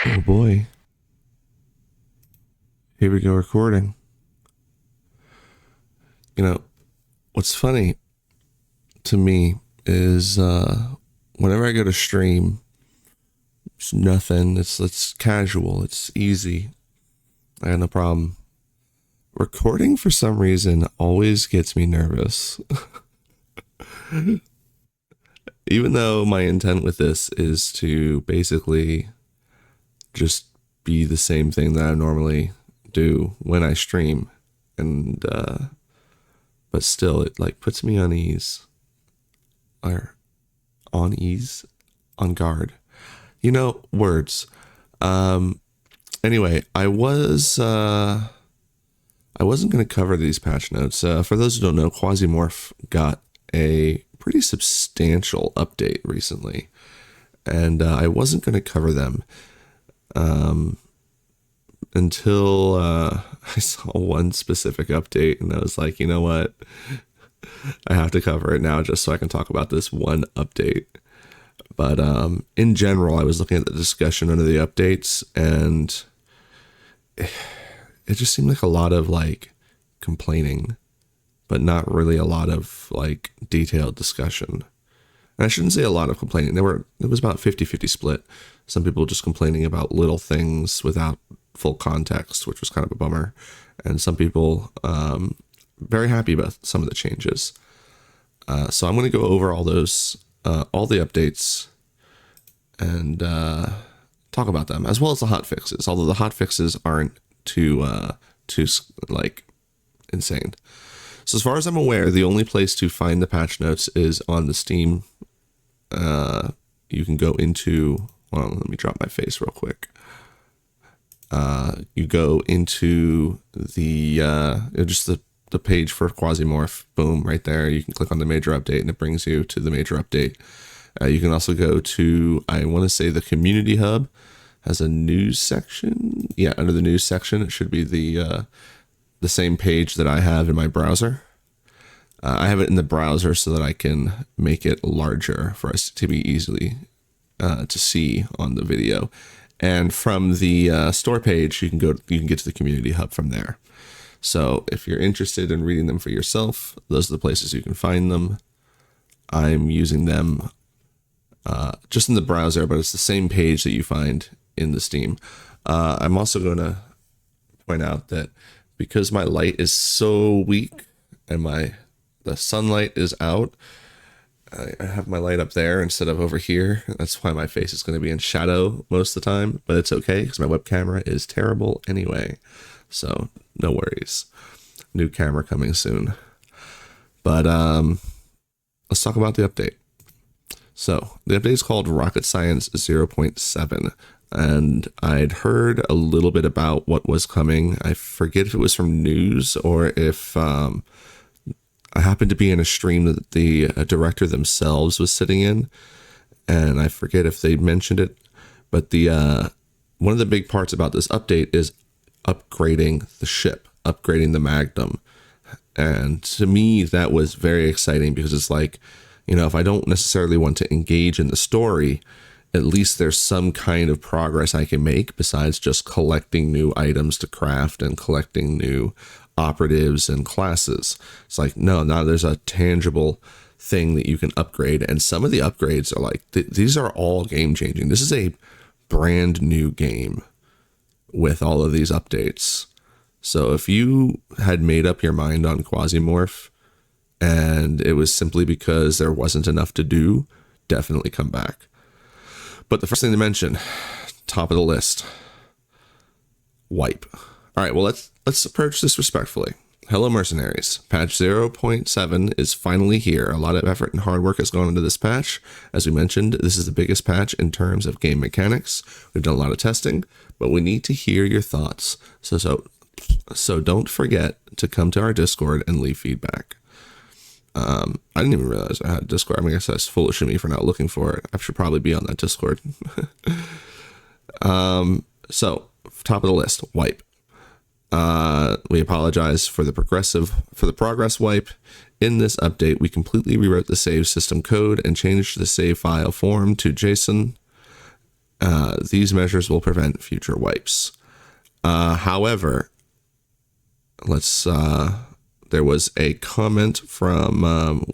Oh boy. Here we go recording. You know, what's funny to me is whenever I go to stream, it's nothing. It's casual. It's easy. I got no problem. Recording for some reason always gets me nervous. Even though my intent with this is to basically just be the same thing that I normally do when I stream, and but still it like puts me on ease, or on guard, words. Anyway, I wasn't going to cover these patch notes. For those who don't know, Quasimorph got a pretty substantial update recently, and I wasn't going to cover them until I saw one specific update, and I was like, you know what? I have to cover it now just so I can talk about this one update. But in general, I was looking at the discussion under the updates, and it just seemed like a lot of like complaining, but not really a lot of like detailed discussion. And I shouldn't say a lot of complaining. It was about 50-50 split. Some people just complaining about little things without full context, which was kind of a bummer. And some people very happy about some of the changes. So I'm going to go over all those, all the updates, and talk about them, as well as the hotfixes. Although the hotfixes aren't too like insane. So as far as I'm aware, the only place to find the patch notes is on the Steam. You can go into, well, let me drop my face real quick. You go into the just the page for Quasimorph. Boom, right there. You can click on the major update, and it brings you to the major update. You can also go to, I want to say, the community hub has a news section. Yeah, under the news section, it should be the same page that I have in my browser. I have it in the browser so that I can make it larger for us to be easily to see on the video. And from the store page, you can get to the community hub from there. So if you're interested in reading them for yourself, those are the places you can find them. I'm using them just in the browser, but it's the same page that you find in the Steam. I'm also going to point out that because my light is so weak and the sunlight is out, I have my light up there instead of over here. That's why my face is going to be in shadow most of the time, but it's okay because my web camera is terrible anyway. So no worries. New camera coming soon. But let's talk about the update. So the update is called Rocket Science 0.7. And I'd heard a little bit about what was coming. I forget if it was from news or if I happened to be in a stream that the director themselves was sitting in, and I forget if they mentioned it. But the one of the big parts about this update is upgrading the ship, upgrading the Magnum. And to me, that was very exciting because it's like, if I don't necessarily want to engage in the story, at least there's some kind of progress I can make besides just collecting new items to craft and collecting new operatives and classes. It's like, no, now there's a tangible thing that you can upgrade. And some of the upgrades are like, these are all game changing. This is a brand new game with all of these updates. So if you had made up your mind on Quasimorph and it was simply because there wasn't enough to do, definitely come back. But the first thing to mention, top of the list, wipe. All right, well, let's approach this respectfully. Hello, mercenaries. Patch 0.7 is finally here. A lot of effort and hard work has gone into this patch. As we mentioned, this is the biggest patch in terms of game mechanics. We've done a lot of testing, but we need to hear your thoughts. So don't forget to come to our Discord and leave feedback. I didn't even realize I had a Discord. I guess that's foolish of me for not looking for it. I should probably be on that Discord. So, top of the list, wipe. We apologize for the progress wipe. In this update, we completely rewrote the save system code and changed the save file form to JSON. These measures will prevent future wipes. However, there was a comment from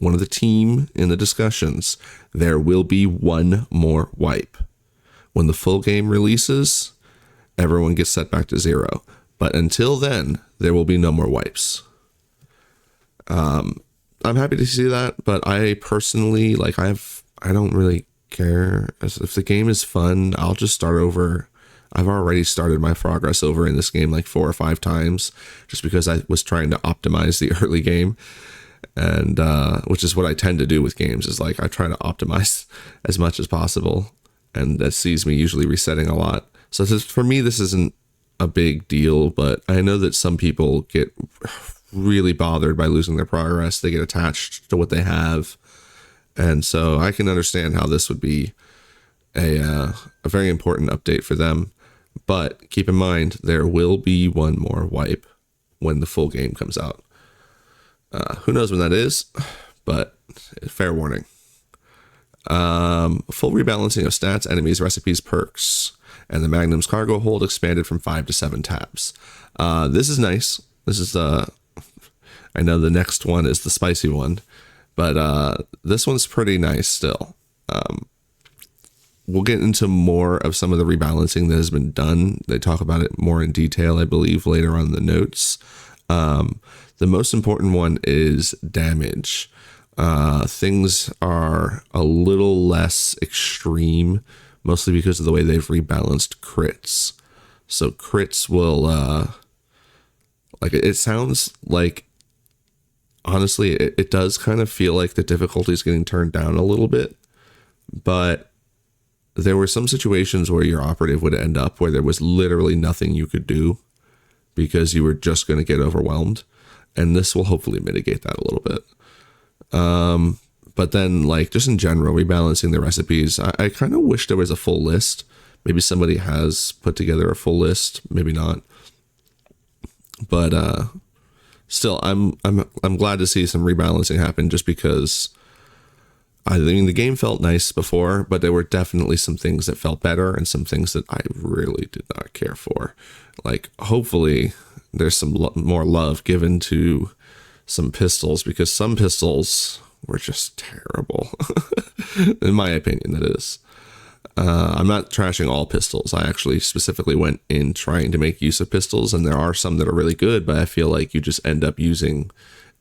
one of the team in the discussions. There will be one more wipe. When the full game releases, everyone gets set back to 0. But until then, there will be no more wipes. I'm happy to see that, but I personally, I don't really care. If the game is fun, I'll just start over. I've already started my progress over in this game like 4 or 5 times, just because I was trying to optimize the early game, and which is what I tend to do with games, is like I try to optimize as much as possible, and that sees me usually resetting a lot. So for me, this isn't a big deal, but I know that some people get really bothered by losing their progress. They get attached to what they have, and so I can understand how this would be a very important update for them. But keep in mind, there will be one more wipe when the full game comes out. Who knows when that is, but fair warning. Full rebalancing of stats, enemies, recipes, perks, and the Magnum's cargo hold expanded from 5 to 7 tabs. This is nice. This is I know the next one is the spicy one, but this one's pretty nice still. We'll get into more of some of the rebalancing that has been done. They talk about it more in detail, I believe, later on in the notes. The most important one is damage. Things are a little less extreme, mostly because of the way they've rebalanced crits. So crits will, it sounds like, honestly, it does kind of feel like the difficulty is getting turned down a little bit, but there were some situations where your operative would end up where there was literally nothing you could do because you were just going to get overwhelmed. And this will hopefully mitigate that a little bit. But then, just in general, rebalancing the recipes, I kind of wish there was a full list. Maybe somebody has put together a full list, maybe not. But still, I'm glad to see some rebalancing happen, just because I mean, the game felt nice before, but there were definitely some things that felt better and some things that I really did not care for. Hopefully there's some more love given to some pistols, because some pistols were just terrible. In my opinion, that is. I'm not trashing all pistols. I actually specifically went in trying to make use of pistols, and there are some that are really good, but I feel like you just end up using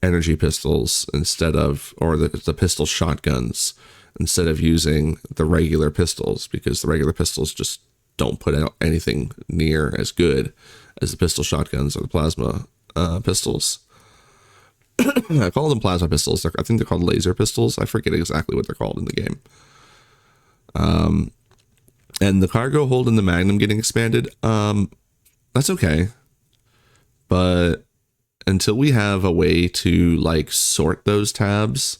energy pistols instead of, or the pistol shotguns instead of using the regular pistols, because the regular pistols just don't put out anything near as good as the pistol shotguns or the plasma pistols. I call them plasma pistols. I think they're called laser pistols. I forget exactly what they're called in the game. And the cargo hold in the Magnum getting expanded, that's okay. But until we have a way to sort those tabs,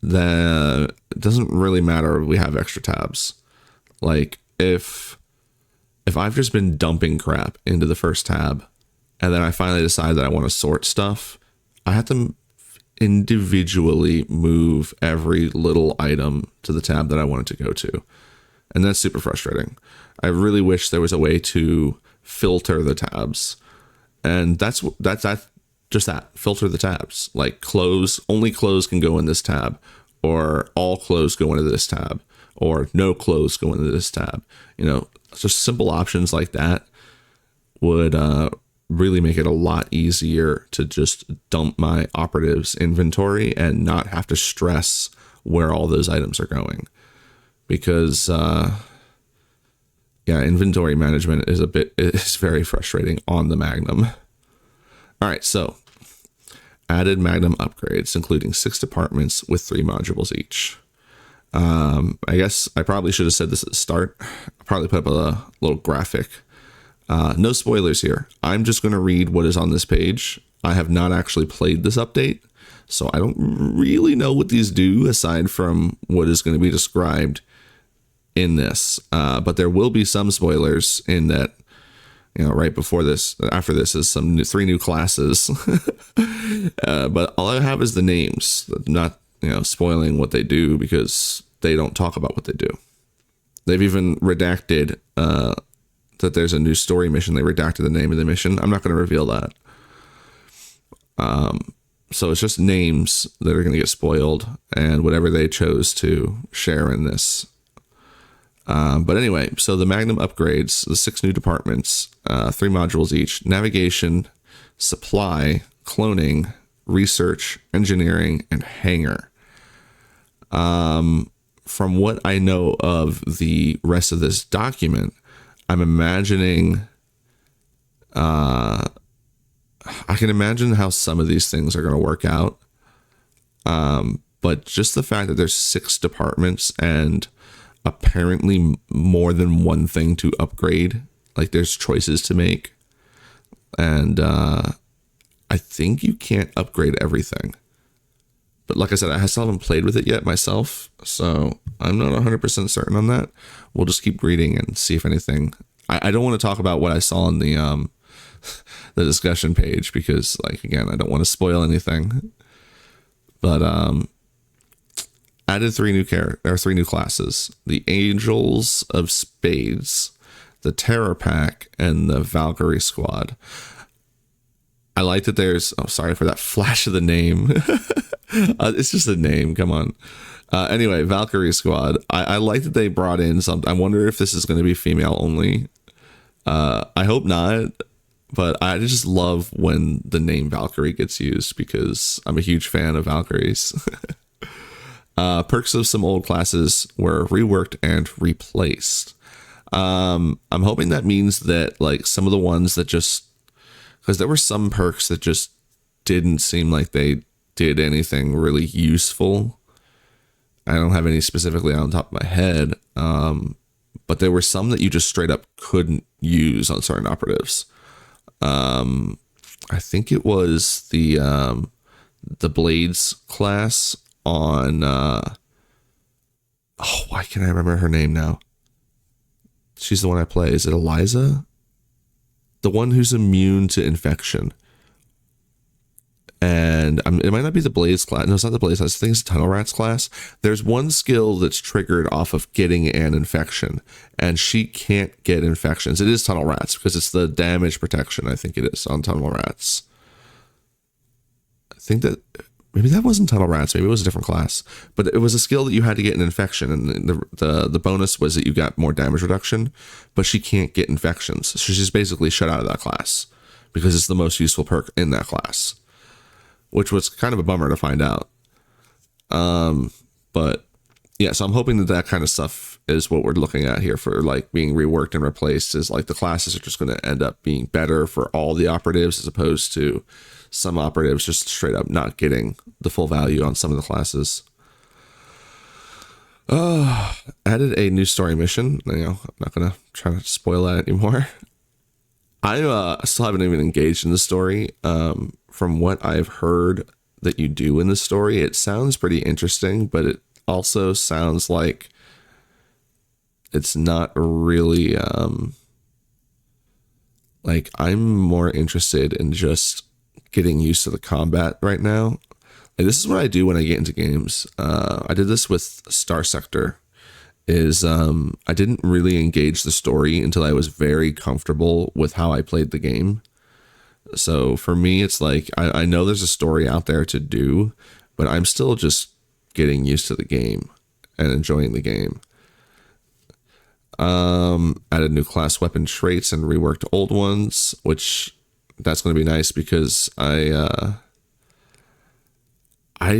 then it doesn't really matter if we have extra tabs. If I've just been dumping crap into the first tab, and then I finally decide that I want to sort stuff, I have to individually move every little item to the tab that I want it to go to. And that's super frustrating. I really wish there was a way to filter the tabs. And that's just that, filter the tabs. Clothes, only clothes can go in this tab, or all clothes go into this tab, or no clothes go into this tab. Just simple options like that would really make it a lot easier to just dump my operative's inventory and not have to stress where all those items are going. Because inventory management is very frustrating on the Magnum. All right, so added Magnum upgrades, including 6 departments with 3 modules each. I guess I probably should have said this at the start. I'll probably put up a little graphic. No spoilers here. I'm just going to read what is on this page. I have not actually played this update, so I don't really know what these do aside from what is going to be described in this. But there will be some spoilers in that, right before this, after this is 3 new classes. But all I have is the names, not, spoiling what they do, because they don't talk about what they do. They've even redacted that there's a new story mission. They redacted the name of the mission. I'm not going to reveal that. So it's just names that are going to get spoiled and whatever they chose to share in this. But anyway, so the Magnum upgrades the 6 new departments, 3 modules each: navigation, supply, cloning, research, engineering, and hangar. From what I know of the rest of this document, I'm imagining, I can imagine how some of these things are going to work out. But just the fact that there's 6 departments and apparently more than one thing to upgrade, like there's choices to make. And I think you can't upgrade everything. But like I said, I still haven't played with it yet myself, so I'm not 100% certain on that. We'll just keep reading and see if anything. I don't want to talk about what I saw on the the discussion page because, like, again, I don't want to spoil anything. But added 3 new classes: the Angels of Spades, the Terror Pack, and the Valkyrie Squad. I like that there's, oh, sorry for that flash of the name. It's just a name, come on. Anyway, Valkyrie Squad. I like that they brought in some, I wonder if this is going to be female only. I hope not, but I just love when the name Valkyrie gets used because I'm a huge fan of Valkyries. Perks of some old classes were reworked and replaced. I'm hoping that means that, like, some of the ones that just, because there were some perks that just didn't seem like they did anything really useful. I don't have any specifically on top of my head, but there were some that you just straight up couldn't use on certain operatives. I think it was the Blades class on. Why can't I remember her name now? She's the one I play. Is it Eliza? The one who's immune to infection. And it might not be the Blaze class. No, it's not the Blaze class. I think it's the Tunnel Rats class. There's one skill that's triggered off of getting an infection, and she can't get infections. It is Tunnel Rats because it's the damage protection, I think it is, on Tunnel Rats. I think that maybe that wasn't Tunnel Rats. Maybe it was a different class. But it was a skill that you had to get an infection, and the bonus was that you got more damage reduction, but she can't get infections. So she's basically shut out of that class because it's the most useful perk in that class, which was kind of a bummer to find out. But yeah, so I'm hoping that that kind of stuff is what we're looking at here for, like, being reworked and replaced, is like the classes are just going to end up being better for all the operatives as opposed to some operatives just straight up not getting the full value on some of the classes. Added a new story mission. You know, I'm not going to try to spoil that anymore. I still haven't even engaged in the story. From what I've heard that you do in the story, it sounds pretty interesting, but it also sounds like it's not really, like, I'm more interested in just getting used to the combat right now. Like, this is what I do when I get into games. I did this with Star Sector. I didn't really engage the story until I was very comfortable with how I played the game. So for me, it's like, I know there's a story out there to do, but I'm still just getting used to the game and enjoying the game. Added new class weapon traits and reworked old ones, which that's going to be nice because I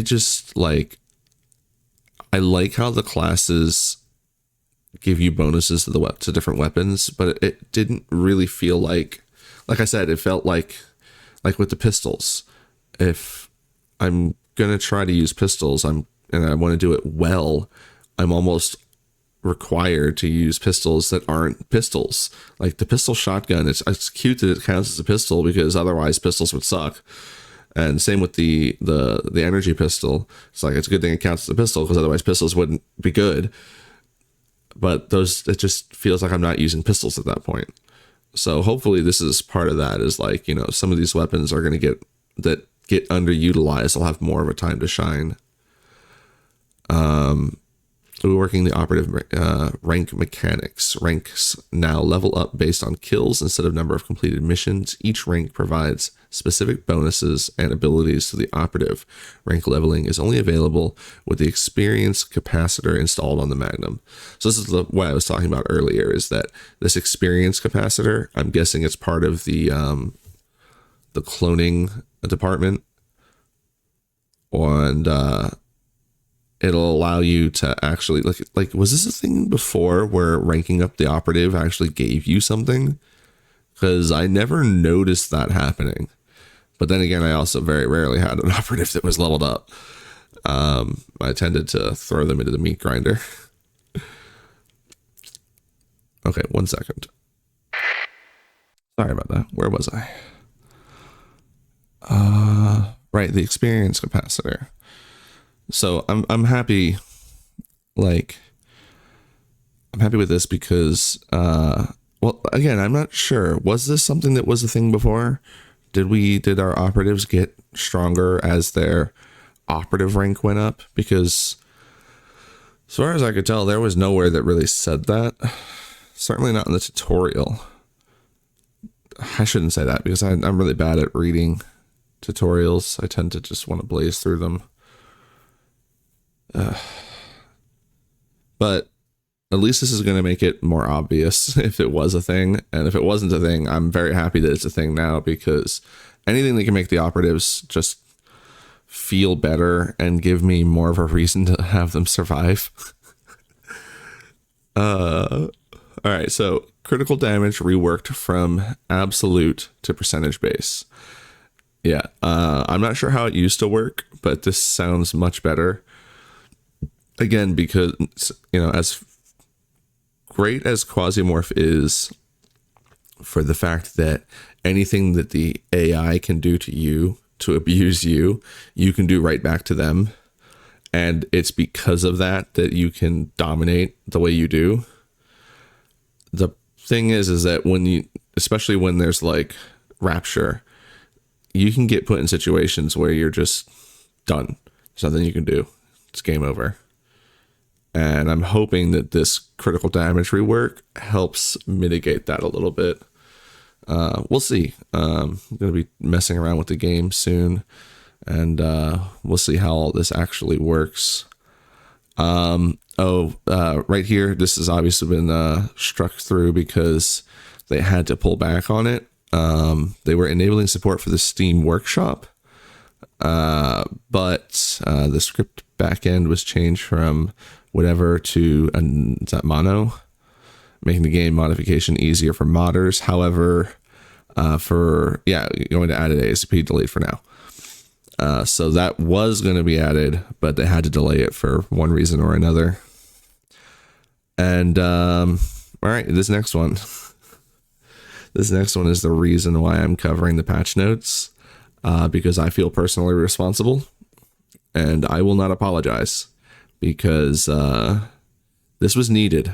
just like how the classes give you bonuses to different weapons, but it didn't really feel like I said, it felt like with the pistols. If I'm gonna try to use pistols, and I want to do it well, I'm almost required to use pistols that aren't pistols. Like the pistol shotgun, it's cute that it counts as a pistol because otherwise pistols would suck. And same with the energy pistol. It's like, it's a good thing it counts as a pistol because otherwise pistols wouldn't be good. But it just feels like I'm not using pistols at that point. So hopefully this is part of that, is like, you know, some of these weapons are going to get underutilized. They'll have more of a time to shine. working the operative rank mechanics. Ranks now level up based on kills instead of number of completed missions. Each rank provides specific bonuses and abilities to the operative. Rank leveling is only available with the experience capacitor installed on the Magnum. So this is what I was talking about earlier, is that this experience capacitor, I'm guessing it's part of the cloning department. And it'll allow you to actually, like, was this a thing before where ranking up the operative actually gave you something? Because I never noticed that happening. But then again, I also very rarely had an operative that was leveled up. I tended to throw them into the meat grinder. Okay, 1 second. Sorry about that. Where was I? Right, the experience capacitor. So I'm happy, like, I'm happy with this because, well, again, I'm not sure. Was this something that was a thing before? Did our operatives get stronger as their operative rank went up? Because as far as I could tell, there was nowhere that really said that. Certainly not in the tutorial. I shouldn't say that because I'm really bad at reading tutorials. I tend to just want to blaze through them. But at least this is going to make it more obvious if it was a thing. And if it wasn't a thing, I'm very happy that it's a thing now, because anything that can make the operatives just feel better and give me more of a reason to have them survive. All right, so critical damage reworked from absolute to percentage base. Yeah, I'm not sure how it used to work, but this sounds much better. Again, because, you know, as great as Quasimorph is for the fact that anything that the AI can do to you to abuse you, you can do right back to them. And it's because of that that you can dominate the way you do. The thing is that when you, especially when there's like Rapture, you can get put in situations where you're just done. There's nothing you can do. It's game over. And I'm hoping that this critical damage rework helps mitigate that a little bit. We'll see. I'm going to be messing around with the game soon, and we'll see how all this actually works. Right here, this has obviously been struck through because they had to pull back on it. They were enabling support for the Steam Workshop, but the script backend was changed from whatever to is that mono, making the game modification easier for modders. However, going to add an ASP delete for now. So that was going to be added, but they had to delay it for one reason or another. And all right, this next one. This next one is the reason why I'm covering the patch notes, because I feel personally responsible, and I will not apologize, because this was needed.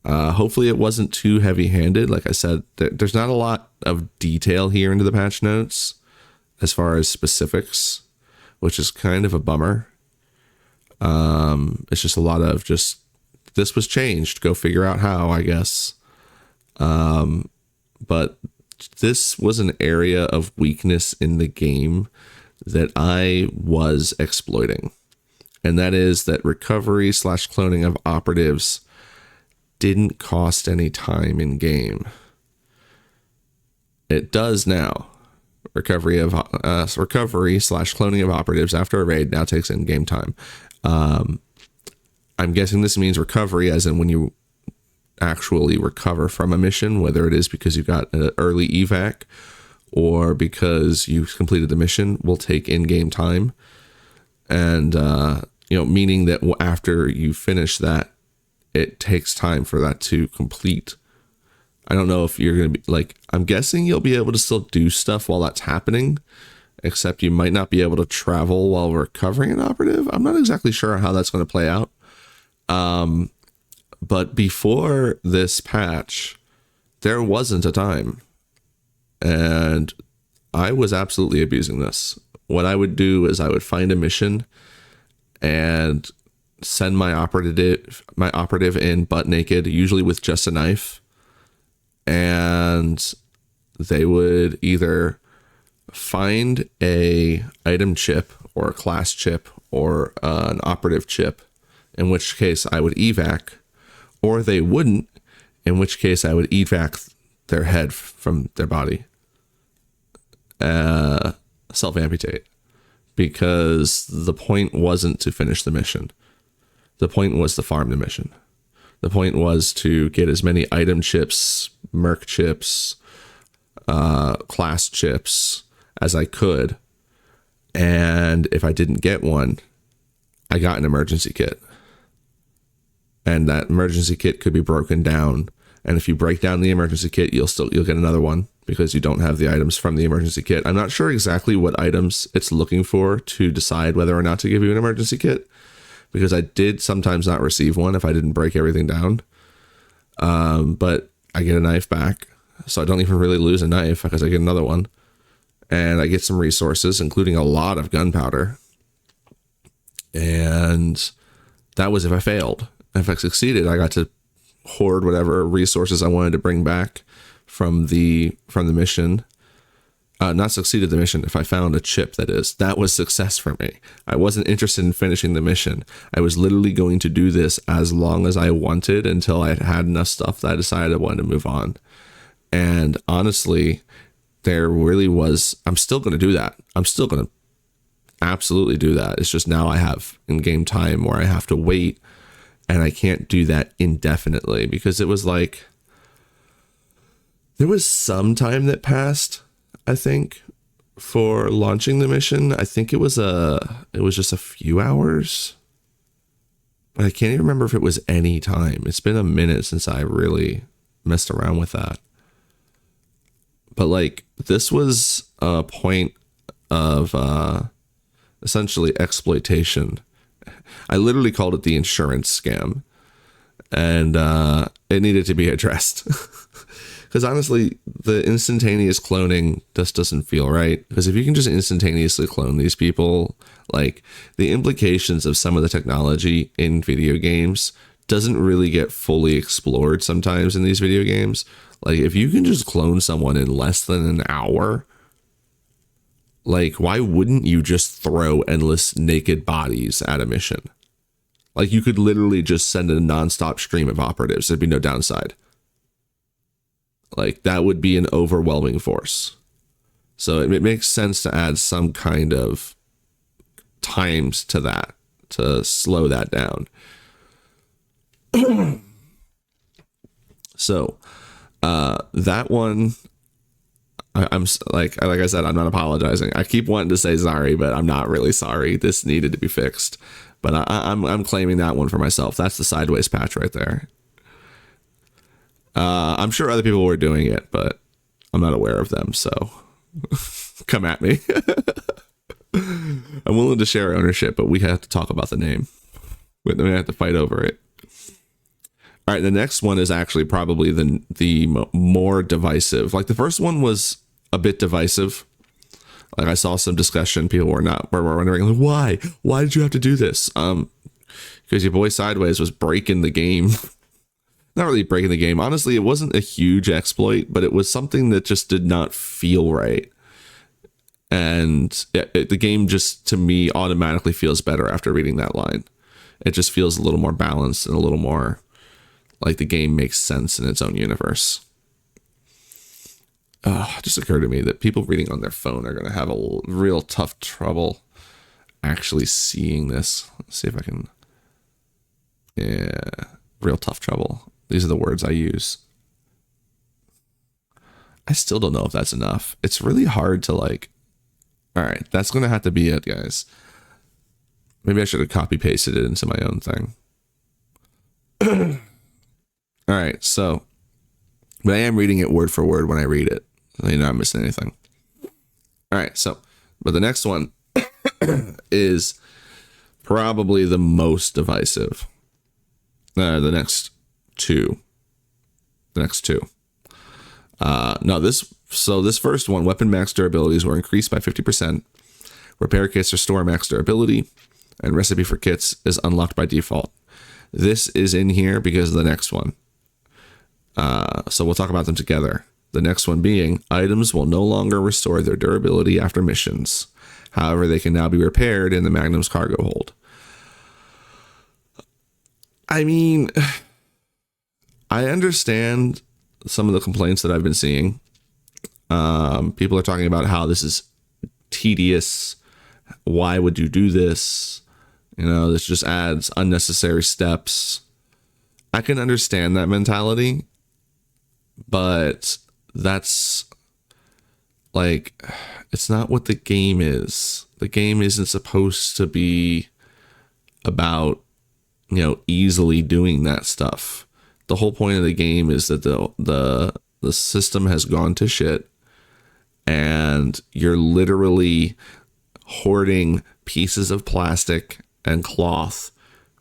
Hopefully it wasn't too heavy-handed. Like I said, there's not a lot of detail here into the patch notes as far as specifics, which is kind of a bummer. It's just a lot of just, this was changed, go figure out how, I guess. But this was an area of weakness in the game that I was exploiting. And that is that recovery / cloning of operatives didn't cost any time in game. It does now. Recovery / cloning of operatives after a raid now takes in-game time. I'm guessing this means recovery as in when you actually recover from a mission, whether it is because you got an early evac or because you completed the mission, will take in-game time. And, meaning that after you finish that, it takes time for that to complete. I don't know if you're going to be like, I'm guessing you'll be able to still do stuff while that's happening, except you might not be able to travel while recovering an operative. I'm not exactly sure how that's going to play out. But before this patch, there wasn't a time, and I was absolutely abusing this. What I would do is I would find a mission and send my operative in butt naked, usually with just a knife, and they would either find a item chip or a class chip or an operative chip, in which case I would evac, or they wouldn't, in which case I would evac their head from their body, self-amputate, because the point wasn't to finish the mission. The point was to farm the mission. The point was to get as many item chips, merc chips, class chips as I could. And if I didn't get one, I got an emergency kit. And that emergency kit could be broken down. And if you break down the emergency kit, you'll get another one because you don't have the items from the emergency kit. I'm not sure exactly what items it's looking for to decide whether or not to give you an emergency kit, because I did sometimes not receive one if I didn't break everything down. But I get a knife back, so I don't even really lose a knife because I get another one. And I get some resources, including a lot of gunpowder. And that was if I failed. If I succeeded, I got to hoard whatever resources I wanted to bring back from the mission. Not succeeded the mission. If I found a chip, that was success for me. I wasn't interested in finishing the mission. I was literally going to do this as long as I wanted until I had enough stuff that I decided I wanted to move on. And honestly, there really was, I'm still going to do that. I'm still going to absolutely do that. It's just now I have in-game time where I have to wait, and I can't do that indefinitely, because it was like, there was some time that passed, I think, for launching the mission. I think it was just a few hours, but I can't even remember if it was any time. It's been a minute since I really messed around with that. But like, this was a point of essentially exploitation. I literally called it the insurance scam, and it needed to be addressed. Because honestly, the instantaneous cloning just doesn't feel right. Because if you can just instantaneously clone these people, like, the implications of some of the technology in video games doesn't really get fully explored sometimes in these video games. Like, if you can just clone someone in less than an hour, like, why wouldn't you just throw endless naked bodies at a mission? Like, you could literally just send a nonstop stream of operatives. There'd be no downside. Like, that would be an overwhelming force. So it makes sense to add some kind of times to that, to slow that down. So that one, I'm like I said, I'm not apologizing. I keep wanting to say sorry, but I'm not really sorry. This needed to be fixed. But I'm claiming that one for myself. That's the sideways patch right there. I'm sure other people were doing it, but I'm not aware of them, so come at me. I'm willing to share ownership, but we have to talk about the name. We have to fight over it. All right, the next one is actually probably the more divisive. Like, the first one was a bit divisive. Like, I saw some discussion. People were wondering, like, why? Why did you have to do this? Because your boy Sideways was breaking the game. Not really breaking the game. Honestly, it wasn't a huge exploit, but it was something that just did not feel right. And the game just, to me, automatically feels better after reading that line. It just feels a little more balanced and a little more like the game makes sense in its own universe. It just occurred to me that people reading on their phone are going to have a real tough trouble actually seeing this. Let's see if I can. Yeah, real tough trouble. These are the words I use. I still don't know if that's enough. It's really hard to, like, all right, that's going to have to be it, guys. Maybe I should have copy pasted it into my own thing. All right, so, but I am reading it word for word when I read it. So you're not missing anything. All right, so, but the next one is probably the most divisive. The next two. This first one, weapon max durabilities were increased by 50%. Repair kits restore max durability. and recipe for kits is unlocked by default. This is in here because of the next one. So we'll talk about them together. The next one being, items will no longer restore their durability after missions. However, they can now be repaired in the Magnum's cargo hold. I mean, I understand some of the complaints that I've been seeing. People are talking about how this is tedious. Why would you do this? You know, this just adds unnecessary steps. I can understand that mentality, but that's like, it's not what the game is. The game isn't supposed to be about, you know, easily doing that stuff. The whole point of the game is that the system has gone to shit, and you're literally hoarding pieces of plastic and cloth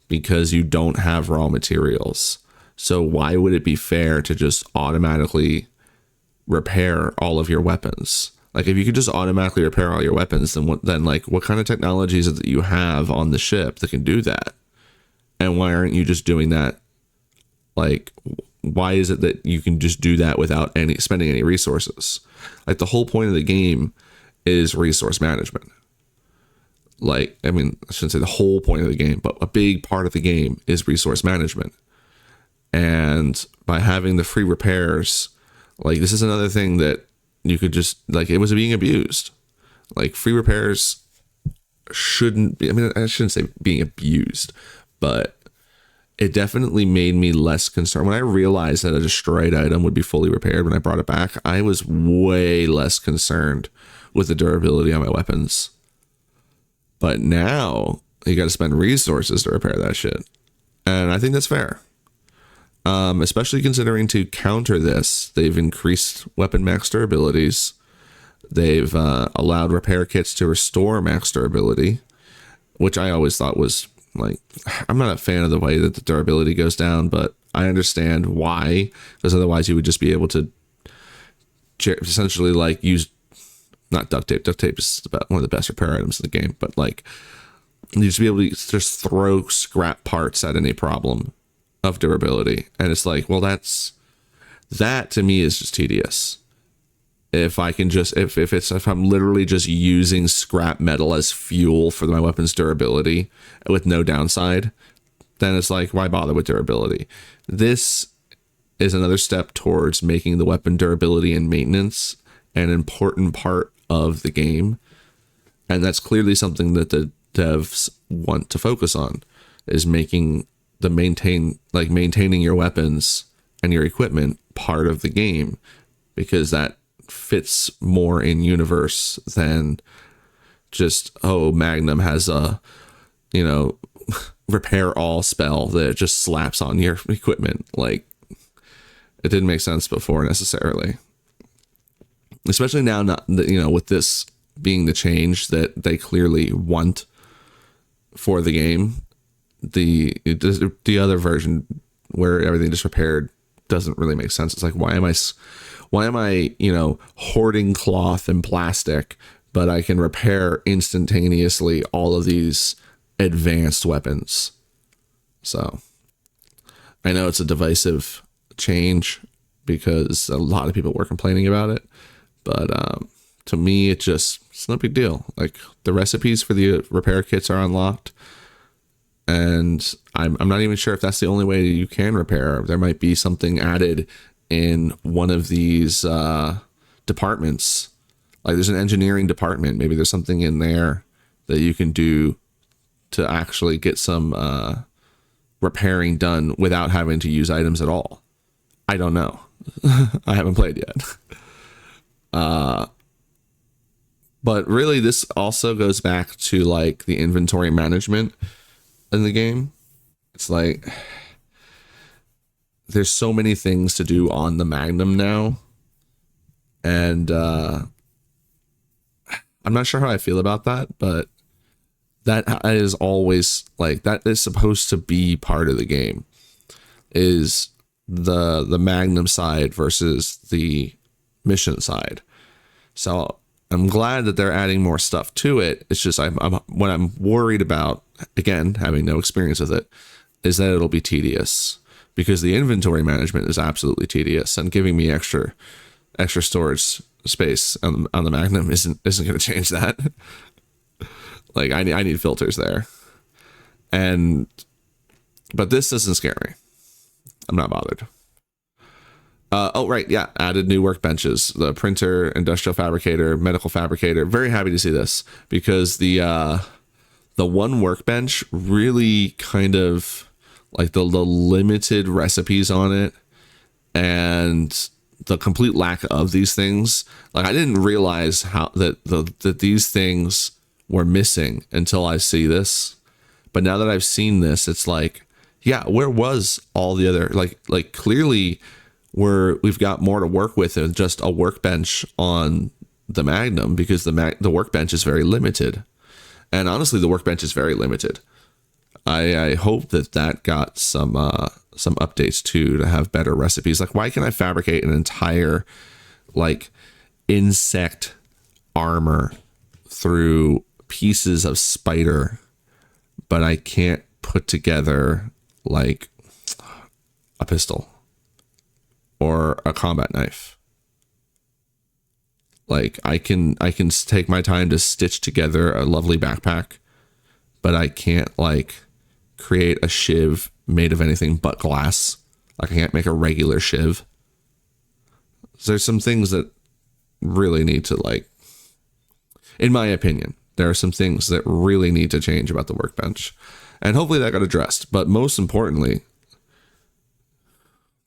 because you don't have raw materials. So why would it be fair to just automatically repair all of your weapons? Like, if you could just automatically repair all your weapons, then what kind of technology is it that you have on the ship that can do that? And why aren't you just doing that? Like, why is it that you can just do that without spending any resources? Like, the whole point of the game is resource management. Like, I mean, I shouldn't say the whole point of the game, but a big part of the game is resource management. And by having the free repairs, like, this is another thing that you could just, like, it was being abused. Like, free repairs shouldn't be, I mean, I shouldn't say being abused, but it definitely made me less concerned. When I realized that a destroyed item would be fully repaired when I brought it back, I was way less concerned with the durability on my weapons. But now you got to spend resources to repair that shit. And I think that's fair. Especially considering, to counter this, they've increased weapon max durabilities. They've allowed repair kits to restore max durability, which I always thought was, like, I'm not a fan of the way that the durability goes down, but I understand why, because otherwise you would just be able to essentially, like, use, not duct tape. Duct tape is about one of the best repair items in the game, but, like, you just be able to just throw scrap parts at any problem of durability. And it's like, well, that to me is just tedious. If I can just, if I'm literally just using scrap metal as fuel for my weapon's durability with no downside, then it's like, why bother with durability? This is another step towards making the weapon durability and maintenance an important part of the game. And that's clearly something that the devs want to focus on, is making maintaining your weapons and your equipment part of the game, because that fits more in universe than just, oh, Magnum has a, you know, repair all spell that just slaps on your equipment. Like, it didn't make sense before necessarily, especially now, not, you know, with this being the change that they clearly want for the game. The other version where everything just repaired doesn't really make sense. It's like, why am I, you know, hoarding cloth and plastic, but I can repair instantaneously all of these advanced weapons? So I know it's a divisive change because a lot of people were complaining about it, but to me, it's no big deal. Like, the recipes for the repair kits are unlocked, and I'm not even sure if that's the only way you can repair. There might be something added in one of these departments. Like, there's an engineering department. Maybe there's something in there that you can do to actually get some repairing done without having to use items at all. I don't know. I haven't played yet. But really, this also goes back to, like, the inventory management in the game. It's like, there's so many things to do on the Magnum now, and I'm not sure how I feel about that, but that is always, like, that is supposed to be part of the game, is the Magnum side versus the mission side. So I'm glad that they're adding more stuff to it. It's just what I'm worried about, again, having no experience with it, is that it'll be tedious, because the inventory management is absolutely tedious, and giving me extra storage space on the Magnum isn't going to change that. Like I need filters there, but this doesn't scare me. I'm not bothered. Oh, right. Yeah. Added new workbenches, the printer, industrial fabricator, medical fabricator. Very happy to see this, because the one workbench really kind of like the limited recipes on it and the complete lack of these things. Like I didn't realize how that these things were missing until I see this. But now that I've seen this, it's like, yeah, where was all the other, like clearly we've got more to work with than just a workbench on the Magnum, because the workbench is very limited. And honestly, the workbench is very limited. I hope that got some updates too, to have better recipes. Like, why can I fabricate an entire like insect armor through pieces of spider, but I can't put together like a pistol or a combat knife? Like I can take my time to stitch together a lovely backpack, but I can't like create a shiv made of anything but glass. Like I can't make a regular shiv. So there's some things that really need to, like, in my opinion, there are some things that really need to change about the workbench, and hopefully that got addressed. But most importantly,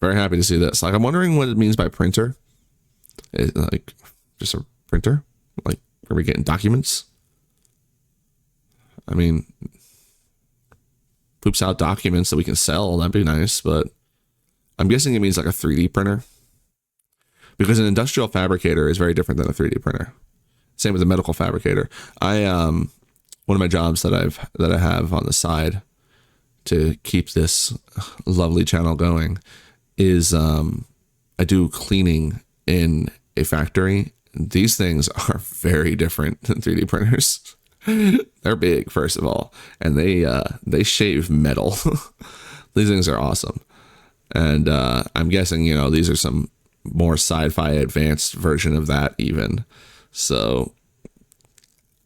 very happy to see this. Like, I'm wondering what it means by printer. Is it like just a printer? Like, are we getting documents? I mean, poops out documents that we can sell. That'd be nice, but I'm guessing it means like a 3D printer, because an industrial fabricator is very different than a 3D printer. Same with the medical fabricator. One of my jobs that I have on the side to keep this lovely channel going is I do cleaning in a factory. These things are very different than 3D printers. They're big, first of all, and they shave metal. These things are awesome. And I'm guessing, you know, these are some more sci-fi advanced version of that even. So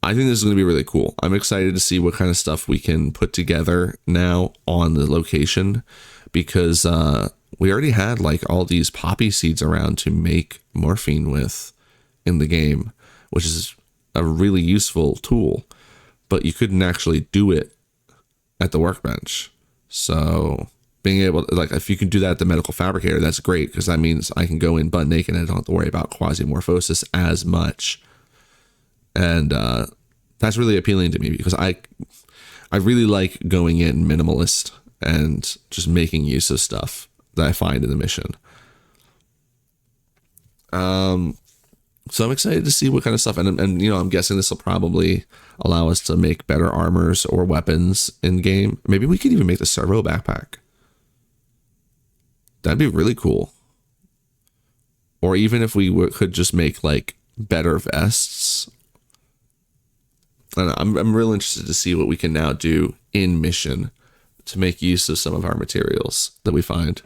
I think this is going to be really cool. I'm excited to see what kind of stuff we can put together now on the location, because we already had like all these poppy seeds around to make morphine with in the game, which is a really useful tool, but you couldn't actually do it at the workbench. So being able to, like, if you can do that at the medical fabricator, that's great, because that means I can go in butt naked and I don't have to worry about quasimorphosis as much. And that's really appealing to me, because I really like going in minimalist and just making use of stuff that I find in the mission. So I'm excited to see what kind of stuff, and you know, I'm guessing this will probably allow us to make better armors or weapons in game. Maybe we could even make the servo backpack. That'd be really cool. Or even if we could just make like better vests. And I'm real interested to see what we can now do in mission to make use of some of our materials that we find.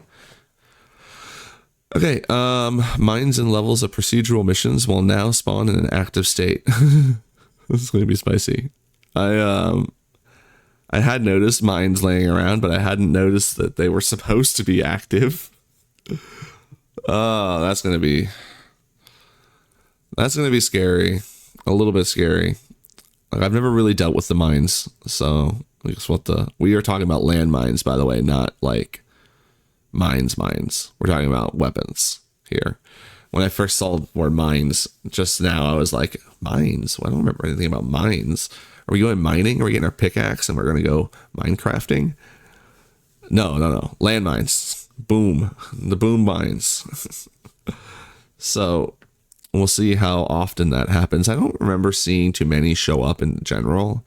Okay, mines and levels of procedural missions will now spawn in an active state. This is going to be spicy. I had noticed mines laying around, but I hadn't noticed that they were supposed to be active. Oh, that's going to be scary. A little bit scary. Like, I've never really dealt with the mines, so I guess we are talking about land mines, by the way, not like mines. We're talking about weapons here. When I first saw the word mines just now, I was like, mines? Well, I don't remember anything about mines. Are we going mining? Are we getting our pickaxe and we're going to go minecrafting? No. Land mines. Boom. The boom mines. So we'll see how often that happens. I don't remember seeing too many show up in general.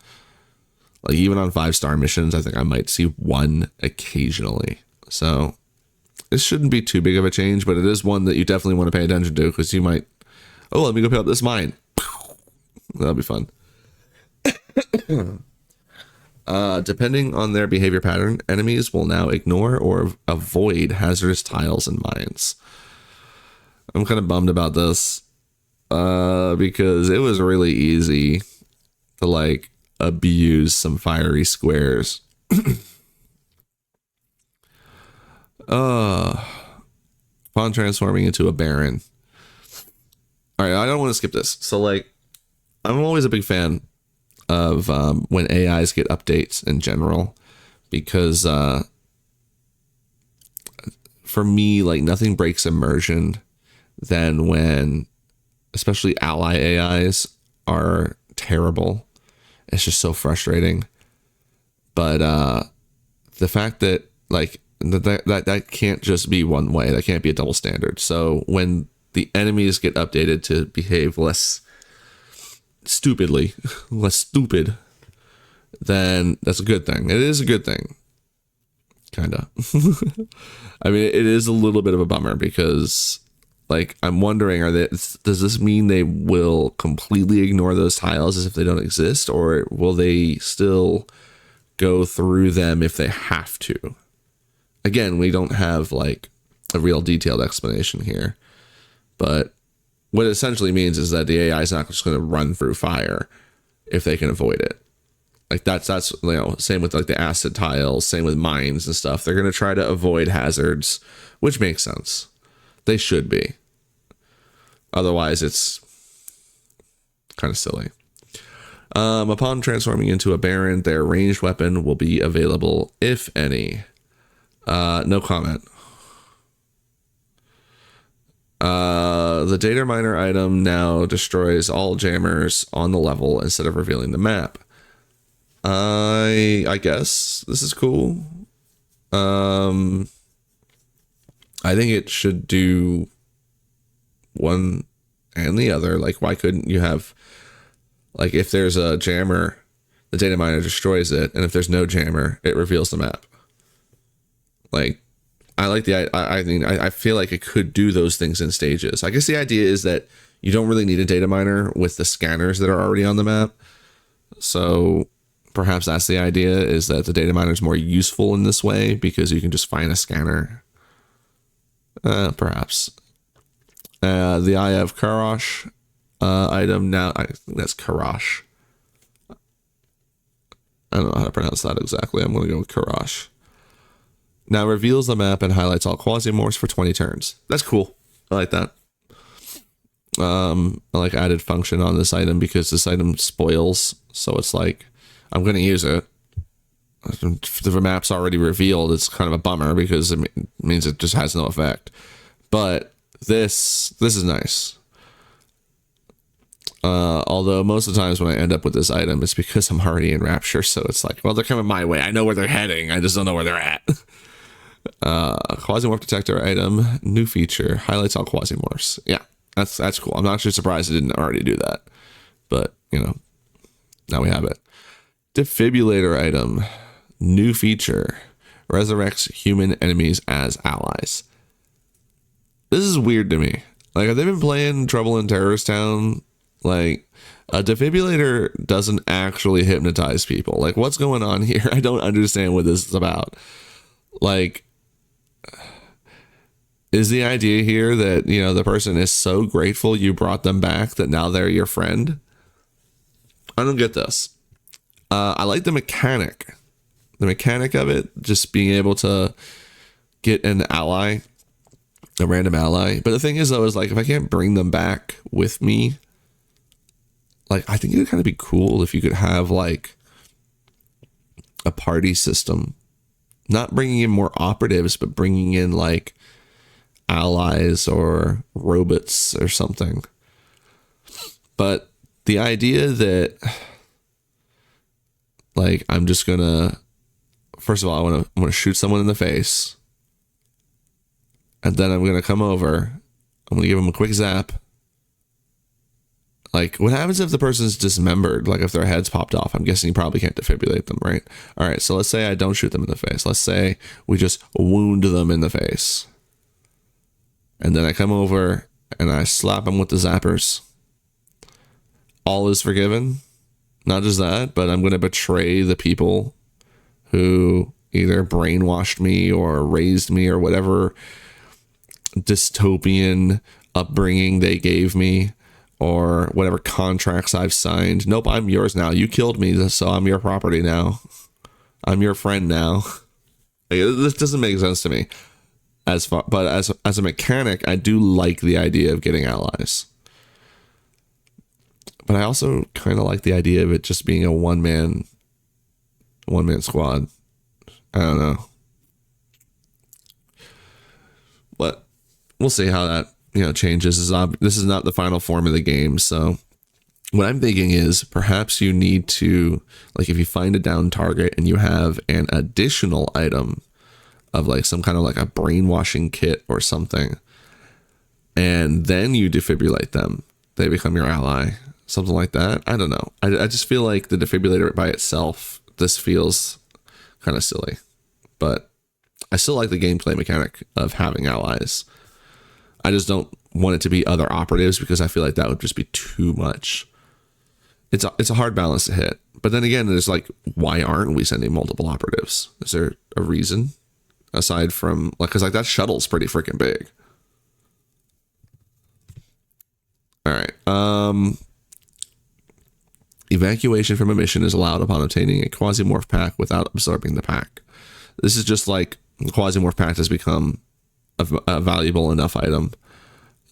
Like, even on 5-star missions, I think I might see one occasionally. So this shouldn't be too big of a change, but it is one that you definitely want to pay attention to, because you might, oh, let me go pick up this mine. That'll be fun. Depending on their behavior pattern, enemies will now ignore or avoid hazardous tiles and mines. I'm kind of bummed about this because it was really easy to like abuse some fiery squares. Upon transforming into a baron. All right, I don't want to skip this. So like, I'm always a big fan of when AIs get updates in general, because for me, like, nothing breaks immersion than when, especially ally AIs are terrible. It's just so frustrating. But the fact that like that can't just be one way. That can't be a double standard. So when the enemies get updated to behave less stupid, then that's a good thing. It is a good thing. Kinda. I mean, it is a little bit of a bummer because, like, I'm wondering, does this mean they will completely ignore those tiles as if they don't exist, or will they still go through them if they have to? Again, we don't have like a real detailed explanation here, but what it essentially means is that the AI is not just going to run through fire if they can avoid it. Like that's same with like the acid tiles, same with mines and stuff. They're going to try to avoid hazards, which makes sense. They should be. Otherwise, it's kind of silly. Upon transforming into a baron, their ranged weapon will be available, if any. No comment. The data miner item now destroys all jammers on the level instead of revealing the map. I guess this is cool. I think it should do one and the other. Like, why couldn't you have, like, if there's a jammer, the data miner destroys it, and if there's no jammer, it reveals the map. Like, I like I feel like it could do those things in stages. I guess the idea is that you don't really need a data miner with the scanners that are already on the map. So perhaps that's the idea, is that the data miner is more useful in this way because you can just find a scanner. Perhaps. The Eye of Karash item now, I think that's Karash. I don't know how to pronounce that exactly. I'm going to go with Karash. Now reveals the map and highlights all Quasimorphs for 20 turns. That's cool. I like that. I like added function on this item because this item spoils. So it's like, I'm going to use it. If the map's already revealed, it's kind of a bummer because it means it just has no effect. But this is nice. Although most of the times when I end up with this item, it's because I'm already in Rapture. So it's like, well, they're coming my way. I know where they're heading. I just don't know where they're at. Quasimorph detector item, new feature, highlights all Quasimorphs. Yeah, that's cool. I'm not actually surprised it didn't already do that, but you know, now we have it. Defibrillator item, new feature, resurrects human enemies as allies. This is weird to me. Like, have they been playing Trouble in Terrorist Town? Like, a defibrillator doesn't actually hypnotize people. Like, what's going on here? I don't understand what this is about. Like, is the idea here that, you know, the person is so grateful you brought them back that now they're your friend? I don't get this. I like the mechanic of it, just being able to get an ally, a random ally. But the thing is, though, is like, if I can't bring them back with me, like, I think it would kind of be cool if you could have like a party system, not bringing in more operatives, but bringing in like allies or robots or something. But the idea that, like, I'm just gonna, first of all, I'm gonna shoot someone in the face, and then I'm gonna come over, I'm gonna give them a quick zap. Like, what happens if the person's dismembered? Like, if their head's popped off, I'm guessing you probably can't defibrillate them, right? All right, so let's say I don't shoot them in the face. Let's say we just wound them in the face. And then I come over and I slap them with the zappers. all is forgiven. Not just that, but I'm going to betray the people who either brainwashed me or raised me or whatever dystopian upbringing they gave me or whatever contracts I've signed. Nope, I'm yours now. You killed me, so I'm your property now. I'm your friend now. This doesn't make sense to me. But as a mechanic, I do like the idea of getting allies. But I also kind of like the idea of it just being a one-man squad. I don't know. But we'll see how that, changes. This is not the final form of the game. So what I'm thinking is perhaps you need to, like, if you find a down target and you have an additional item of like some kind of like a brainwashing kit or something, and then you defibrillate them, they become your ally. Something like that. I don't know. I just feel like the defibrillator by itself, this feels kind of silly. But I still like the gameplay mechanic of having allies. I just don't want it to be other operatives because I feel like that would just be too much. It's a hard balance to hit. But then again, there's like, why aren't we sending multiple operatives? Is there a reason? Aside from, like, because like that shuttle's pretty freaking big. All right. Evacuation from a mission is allowed upon obtaining a Quasimorph pack without absorbing the pack. This is just like the Quasimorph pack has become a valuable enough item.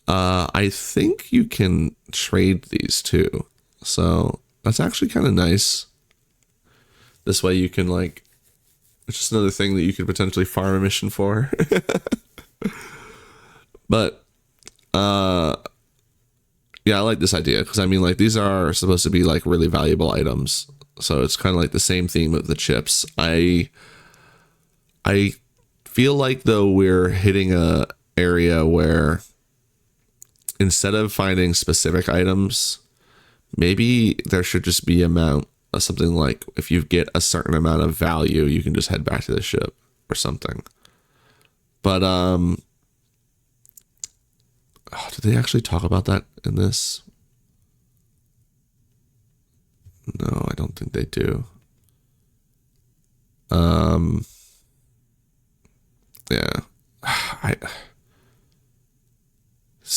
I think you can trade these too. So that's actually kind of nice. This way you can, like, it's just another thing that you could potentially farm a mission for. But, yeah, I like this idea because, I mean, like, these are supposed to be like really valuable items. So it's kind of like the same theme of the chips. I feel like, though, we're hitting a area where instead of finding specific items, maybe there should just be something like, if you get a certain amount of value, you can just head back to the ship or something. But did they actually talk about that in this? No, I don't think they do. Yeah.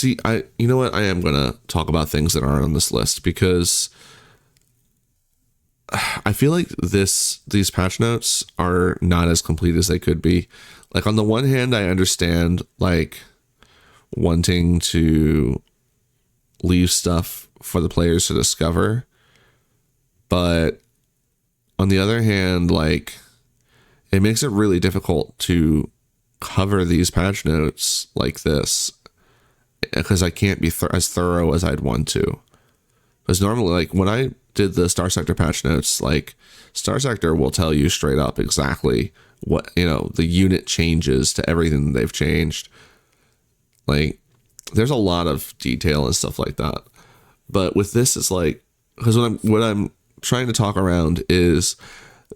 You know what? I am going to talk about things that aren't on this list because I feel like these patch notes are not as complete as they could be. Like, on the one hand, I understand, like, wanting to leave stuff for the players to discover, but on the other hand, like, it makes it really difficult to cover these patch notes like this because I can't be as thorough as I'd want to. Because normally, like, when I did the Star Sector patch notes, like, Star Sector will tell you straight up exactly what, the unit changes to everything they've changed. Like, there's a lot of detail and stuff like that. But with this, it's like, because what I'm trying to talk around is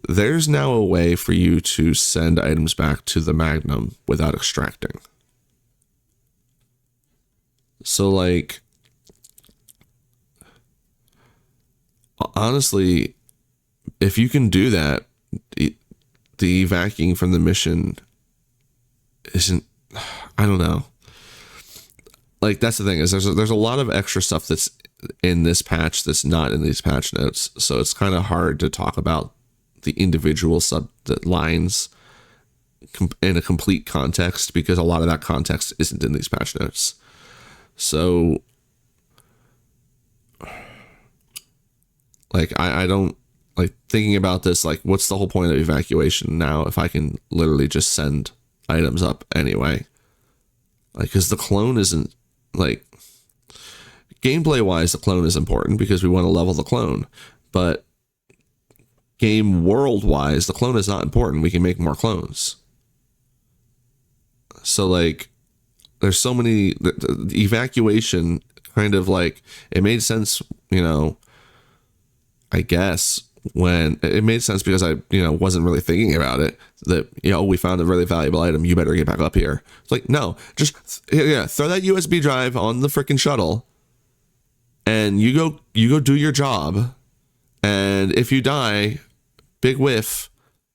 there's now a way for you to send items back to the Magnum without extracting. So, like, honestly, if you can do that, the vacuuming from the mission isn't, I don't know. Like, that's the thing, is there's a lot of extra stuff that's in this patch that's not in these patch notes. So it's kind of hard to talk about the individual lines in a complete context because a lot of that context isn't in these patch notes. So, like, I don't like thinking about this. Like, what's the whole point of evacuation now if I can literally just send items up anyway? Like, because the clone isn't, like, gameplay wise, the clone is important because we want to level the clone, but game world wise, the clone is not important. We can make more clones. So, like, there's so many, the evacuation kind of, like, it made sense, I guess, when it made sense because I, wasn't really thinking about it, that, we found a really valuable item, you better get back up here. It's like, no, just, throw that USB drive on the freaking shuttle and you go do your job, and if you die, big whiff,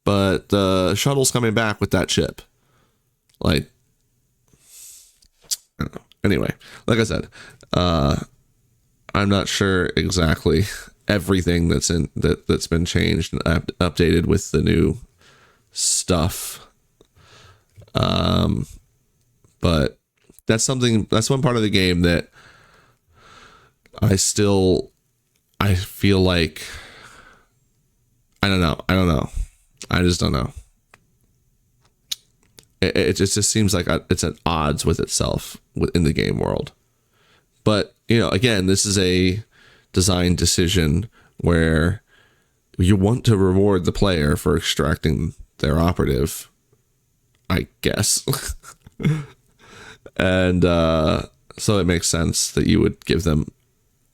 but the shuttle's coming back with that chip. Like, I don't know. Anyway, like I said, I'm not sure exactly everything that's been changed and updated with the new stuff. But that's one part of the game that I feel like, I don't know. I just don't know. It just seems like it's at odds with itself in the game world. But, again, this is a design decision where you want to reward the player for extracting their operative, I guess. And so it makes sense that you would give them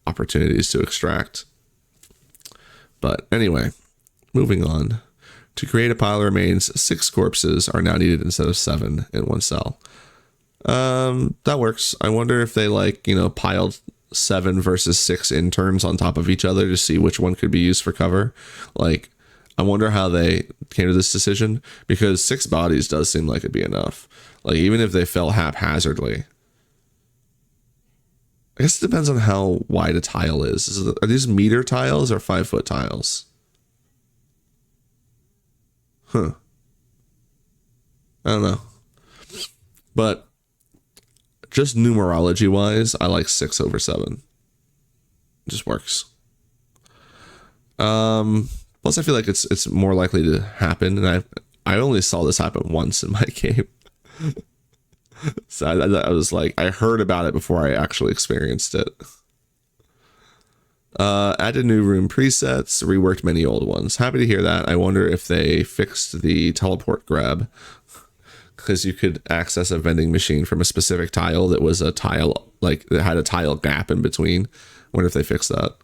opportunities to extract. But anyway, moving on. To create a pile of remains, 6 corpses are now needed instead of 7 in one cell. That works. I wonder if they piled 7 versus 6 interns on top of each other to see which one could be used for cover. I wonder how they came to this decision, because 6 bodies does seem like it'd be enough. Even if they fell haphazardly. I guess it depends on how wide a tile is. Are these meter tiles or 5-foot tiles? Huh. I don't know. But just numerology wise, I like 6 over 7. It just works. Plus I feel like it's more likely to happen, and I only saw this happen once in my game. So I was like, I heard about it before I actually experienced it. Added new room presets, reworked many old ones. Happy to hear that. I wonder if they fixed the teleport grab, because you could access a vending machine from a specific tile that was a tile, that had a tile gap in between. I wonder if they fixed that.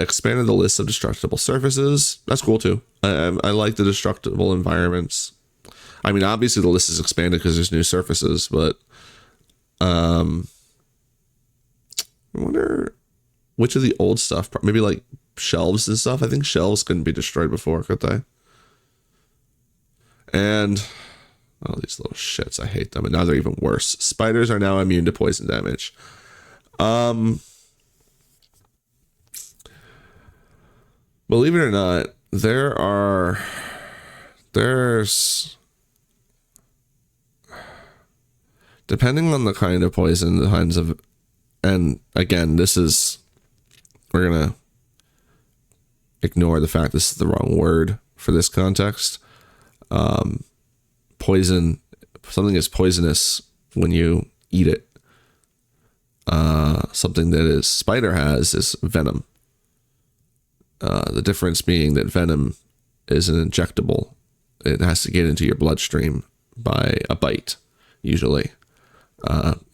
Expanded the list of destructible surfaces. That's cool too. I like the destructible environments. I mean, obviously the list is expanded because there's new surfaces, but I wonder which of the old stuff, maybe shelves and stuff. I think shelves couldn't be destroyed before, could they? And these little shits, I hate them, and now they're even worse. Spiders are now immune to poison damage. Believe it or not, there's depending on the kind of poison, the kinds of, and again, we're gonna ignore the fact this is the wrong word for this context. Poison, something is poisonous when you eat it. Something that spider has is venom. The difference being that venom is an injectable. It has to get into your bloodstream by a bite, usually.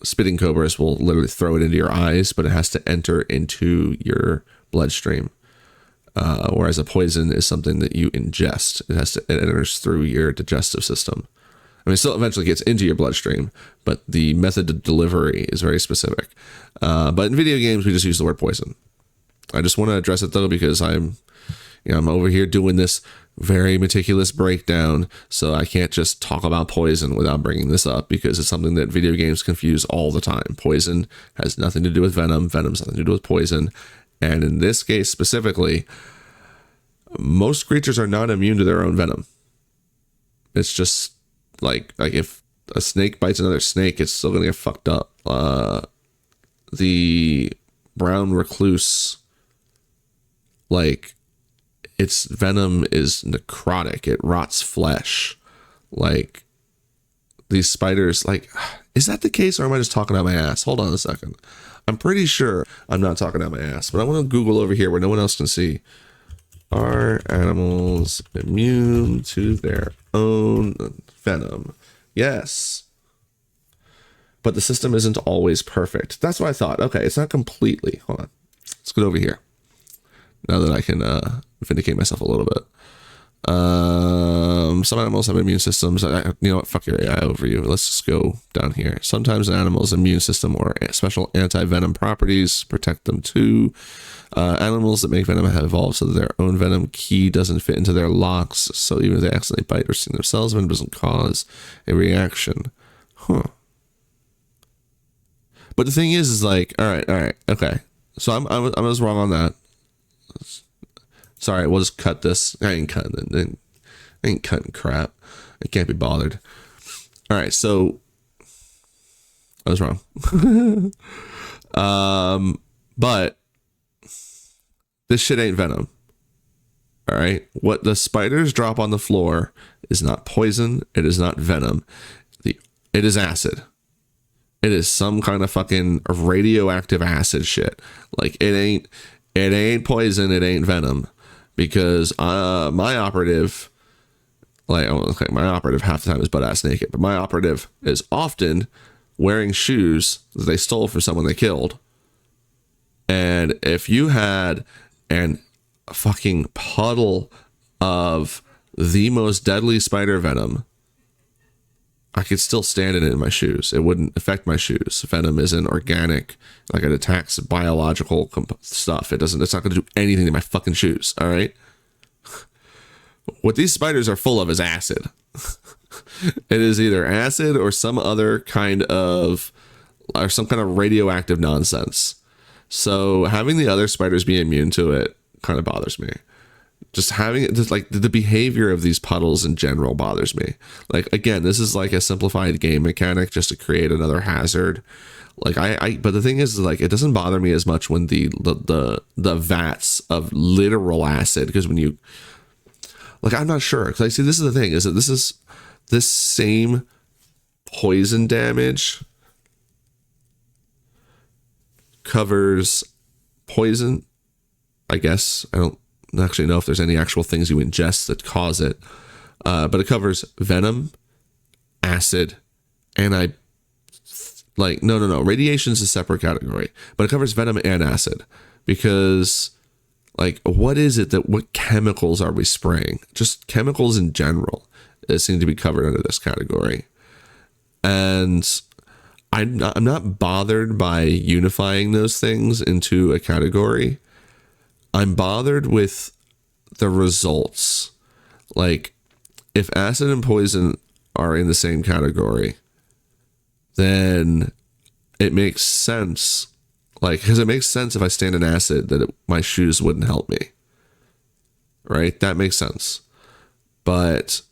Spitting cobras will literally throw it into your eyes, but it has to enter into your bloodstream. Whereas a poison is something that you ingest. It enters through your digestive system. I mean, it still eventually gets into your bloodstream, but the method of delivery is very specific. But in video games, we just use the word poison. I just want to address it though, because I'm over here doing this very meticulous breakdown, so I can't just talk about poison without bringing this up, because it's something that video games confuse all the time. Poison has nothing to do with venom. Venom has nothing to do with poison. And in this case specifically, most creatures are not immune to their own venom. It's just like if a snake bites another snake, it's still gonna get fucked up. The brown recluse, its venom is necrotic. It rots flesh. These spiders, is that the case, or am I just talking out my ass? Hold on a second. I'm pretty sure I'm not talking out my ass, but I want to Google over here where no one else can see. Are animals immune to their own venom? Yes. But the system isn't always perfect. That's what I thought. Okay, it's not completely. Hold on. Let's get over here. Now that I can vindicate myself a little bit. Some animals have immune systems. You know what? Fuck your AI overview. Let's just go down here. Sometimes an animal's immune system or special anti-venom properties protect them too. Animals that make venom have evolved so that their own venom key doesn't fit into their locks. So even if they accidentally bite or sting themselves, venom doesn't cause a reaction. Huh. But the thing is like, all right, okay. So I was wrong on that. Sorry, we'll just cut this. I ain't cutting crap. I can't be bothered. All right, so I was wrong. But this shit ain't venom. All right, what the spiders drop on the floor is not poison. It is not venom. It is acid. It is some kind of fucking radioactive acid shit. Like it ain't poison. It ain't venom. Because my operative, my operative half the time is butt ass naked, but my operative is often wearing shoes that they stole from someone they killed. And if you had a fucking puddle of the most deadly spider venom, I could still stand in it in my shoes. It wouldn't affect my shoes. Venom isn't organic. Like, it attacks biological stuff. It's not going to do anything to my fucking shoes. All right. What these spiders are full of is acid. It is either acid or some kind of radioactive nonsense. So having the other spiders be immune to it kind of bothers me. Just having it, just like the behavior of these puddles in general bothers me. Like, again, this is like a simplified game mechanic just to create another hazard. Like but the thing is, like, it doesn't bother me as much when the vats of literal acid, because when you, like, I'm not sure, because I see, this is the thing, is that this same poison damage covers poison, I guess. I don't actually know if there's any actual things you ingest that cause it, but it covers venom, acid, and no, radiation is a separate category, but it covers venom and acid, because, like, what chemicals are we spraying? Just chemicals in general seem to be covered under this category. And I'm not bothered by unifying those things into a category. I'm bothered with the results. Like, if acid and poison are in the same category, then it makes sense. Like, because it makes sense if I stand in acid that my shoes wouldn't help me. Right? That makes sense. But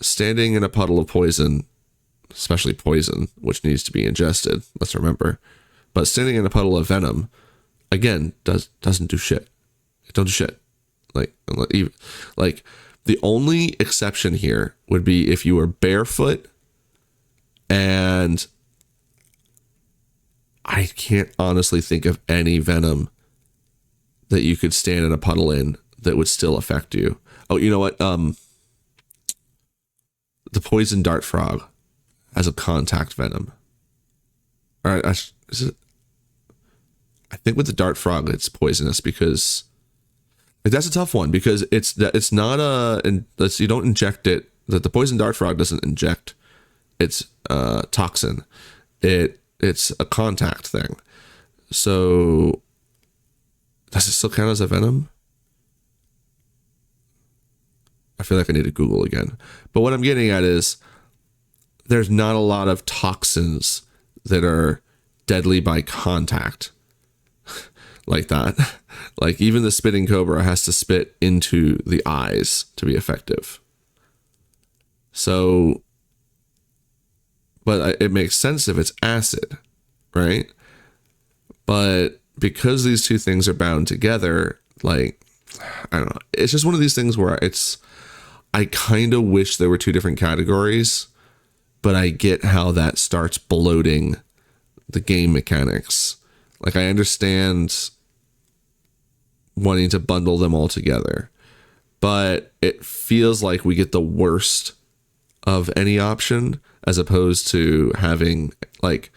standing in a puddle of poison, especially poison, which needs to be ingested, let's remember. But standing in a puddle of venom, again, doesn't do shit. It don't do shit. Like the only exception here would be if you were barefoot, and I can't honestly think of any venom that you could stand in a puddle in that would still affect you. Oh, you know what? The poison dart frog has a contact venom. All right, I think with the dart frog, it's poisonous, because that's a tough one, because it's not you don't inject it. The poison dart frog doesn't inject its toxin. It's a contact thing. So does it still count as a venom? I feel like I need to Google again. But what I'm getting at is there's not a lot of toxins that are deadly by contact like that. Like, even the spitting cobra has to spit into the eyes to be effective. So, but it makes sense if it's acid, right? But because these two things are bound together, like, I don't know. It's just one of these things where I kind of wish there were two different categories, but I get how that starts bloating the game mechanics. Like, I understand wanting to bundle them all together, but it feels like we get the worst of any option, as opposed to having, like,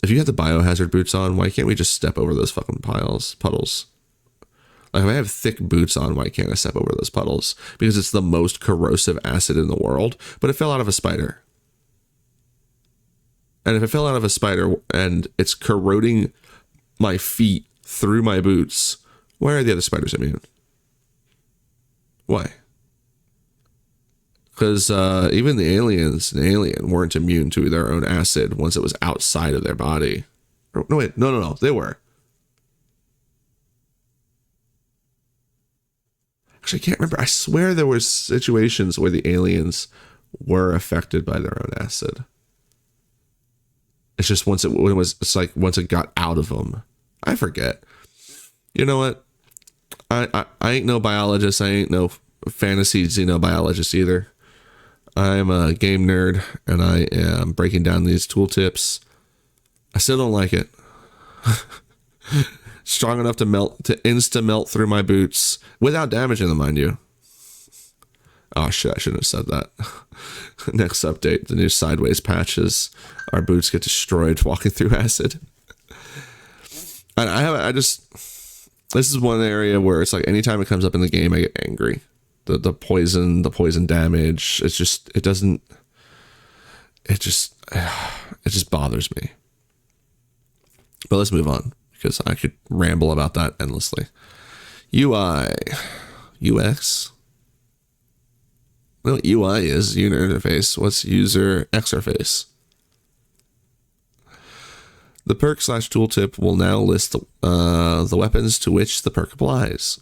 if you have the biohazard boots on, why can't we just step over those fucking puddles? Like if I have thick boots on, why can't I step over those puddles? Because it's the most corrosive acid in the world, but it fell out of a spider. And if it fell out of a spider and it's corroding my feet through my boots, why are the other spiders immune? Why? Because even the aliens, an alien, weren't immune to their own acid once it was outside of their body. No, wait, no, they were. Actually, I can't remember. I swear there were situations where the aliens were affected by their own acid. It's just once it got out of them. I forget. You know what? I ain't no biologist. I ain't no fantasy xenobiologist either. I'm a game nerd, and I am breaking down these tooltips. I still don't like it. Strong enough to insta-melt through my boots without damaging them, mind you. Oh shit, I shouldn't have said that. Next update, the new sideways patches. Our boots get destroyed walking through acid. And this is one area where it's like anytime it comes up in the game, I get angry. The poison damage, it just bothers me. But let's move on, because I could ramble about that endlessly. UI, UX. No, UI is user interface. What's user interface? The perk/tooltip will now list the weapons to which the perk applies.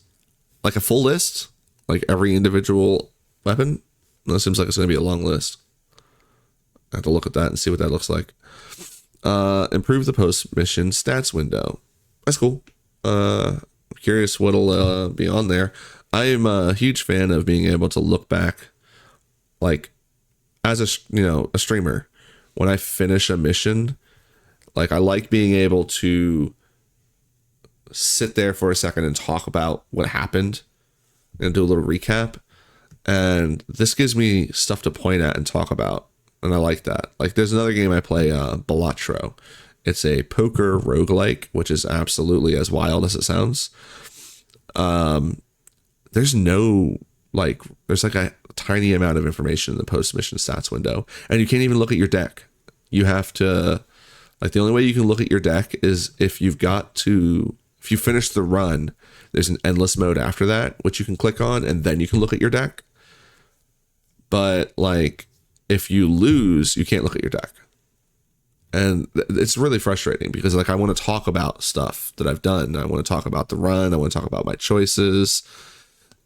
Like a full list? Like every individual weapon? No, it seems like it's going to be a long list. I have to look at that and see what that looks like. Improve the post-mission stats window. That's cool. I'm curious what'll be on there. I am a huge fan of being able to look back, like, as a streamer, when I finish a mission. Like, I like being able to sit there for a second and talk about what happened and do a little recap. And this gives me stuff to point at and talk about. And I like that. Like, there's another game I play, Balatro. It's a poker roguelike, which is absolutely as wild as it sounds. There's like a tiny amount of information in the post-mission stats window. And you can't even look at your deck. You have to, like, the only way you can look at your deck is if you finish the run, there's an endless mode after that, which you can click on, and then you can look at your deck. But, like, if you lose, you can't look at your deck. And it's really frustrating because, like, I want to talk about stuff that I've done. I want to talk about the run. I want to talk about my choices.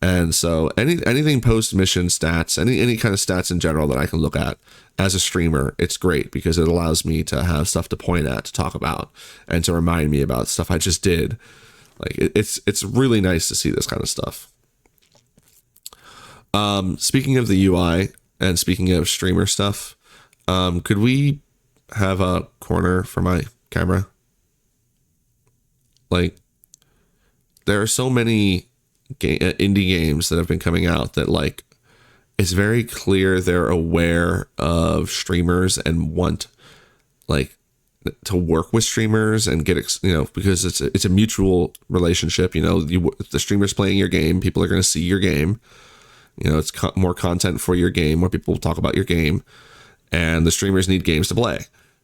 And so anything post-mission stats, any kind of stats in general that I can look at as a streamer, it's great because it allows me to have stuff to point at, to talk about, and to remind me about stuff I just did. Like, it's really nice to see this kind of stuff. Speaking of the UI and speaking of streamer stuff, could we have a corner for my camera? Like, there are so many indie games that have been coming out that, like, it's very clear they're aware of streamers and want, like, to work with streamers and get, because it's a mutual relationship. The streamer's playing your game, people are going to see your game. It's more content for your game, more people will talk about your game, and the streamers need games to play.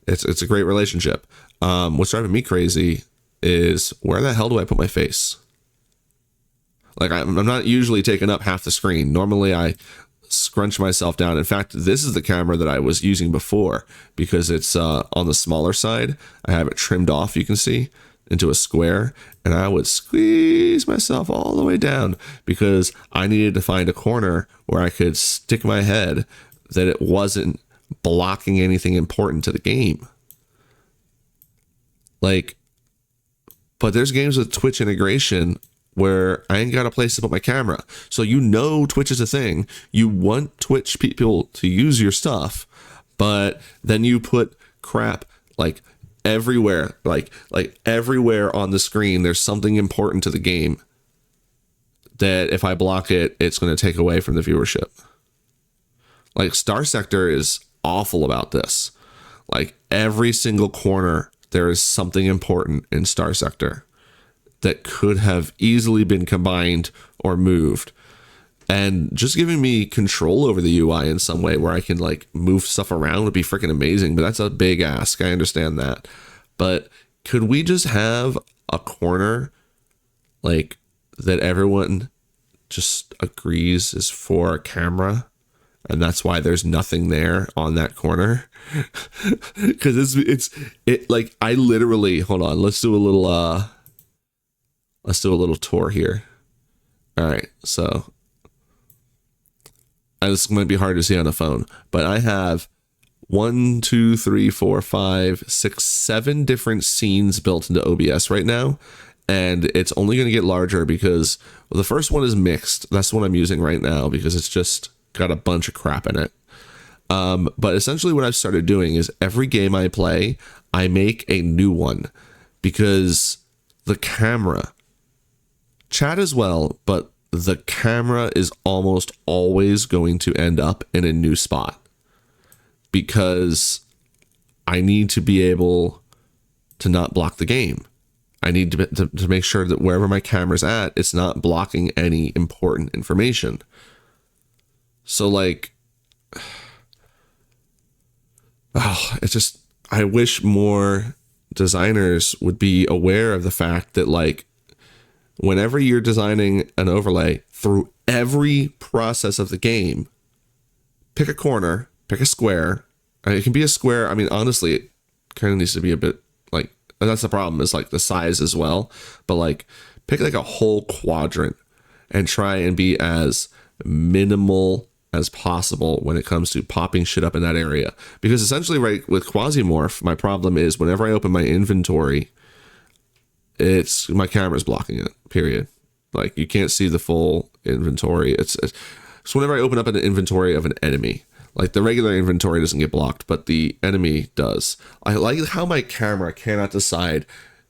It's a great relationship. What's driving me crazy is, where the hell do I put my face? Like, I'm not usually taking up half the screen. Normally I scrunch myself down. In fact, this is the camera that I was using before because it's on the smaller side. I have it trimmed off, you can see, into a square, and I would squeeze myself all the way down because I needed to find a corner where I could stick my head that it wasn't blocking anything important to the game. Like, but there's games with Twitch integration where I ain't got a place to put my camera. So Twitch is a thing. You want Twitch people to use your stuff, but then you put crap like everywhere, like everywhere on the screen. There's something important to the game that if I block it, it's going to take away from the viewership. Like, Star Sector is awful about this. Like, every single corner, there is something important in Star Sector that could have easily been combined or moved. And just giving me control over the UI in some way where I can like move stuff around would be freaking amazing. But that's a big ask. I understand that. But could we just have a corner like that everyone just agrees is for a camera? And that's why there's nothing there on that corner. Because it like I literally, hold on, let's do a little tour here. All right, so this is going to be hard to see on a phone, but I have 1, 2, 3, 4, 5, 6, 7 different scenes built into OBS right now. And it's only going to get larger because the first one is mixed. That's the one I'm using right now because it's just got a bunch of crap in it. But essentially what I've started doing is every game I play, I make a new one because the camera, chat as well, but the camera is almost always going to end up in a new spot because I need to be able to not block the game. I need to make sure that wherever my camera's at, it's not blocking any important information. So like, it's just, I wish more designers would be aware of the fact that like, whenever you're designing an overlay through every process of the game, pick a corner, pick a square. It can be a square. I mean, honestly, it kind of needs to be a bit like, that's the problem is like the size as well. But like pick like a whole quadrant and try and be as minimal as possible when it comes to popping shit up in that area. Because essentially right with Quasimorph, my problem is whenever I open my inventory, it's my camera's blocking it, period. Like you can't see the full inventory. So whenever I open up an inventory of an enemy, like the regular inventory doesn't get blocked, but the enemy does. I like how my camera cannot decide,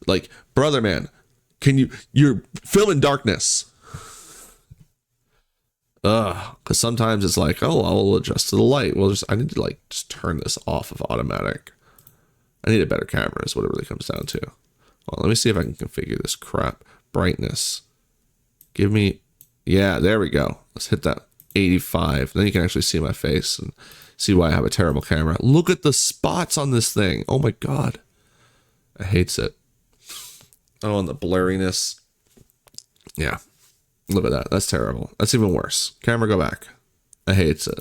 like, brother man, you're filming darkness. Because sometimes it's like, oh, I'll adjust to the light. Well, I need to like just turn this off of automatic. I need a better camera is what it really comes down to. Well, let me see if I can configure this crap. Brightness. Give me, yeah, there we go. Let's hit that 85. Then you can actually see my face and see why I have a terrible camera. Look at the spots on this thing. Oh my God. I hates it. Oh, and the blurriness. Yeah. Look at that. That's terrible. That's even worse. Camera, go back. I hates it.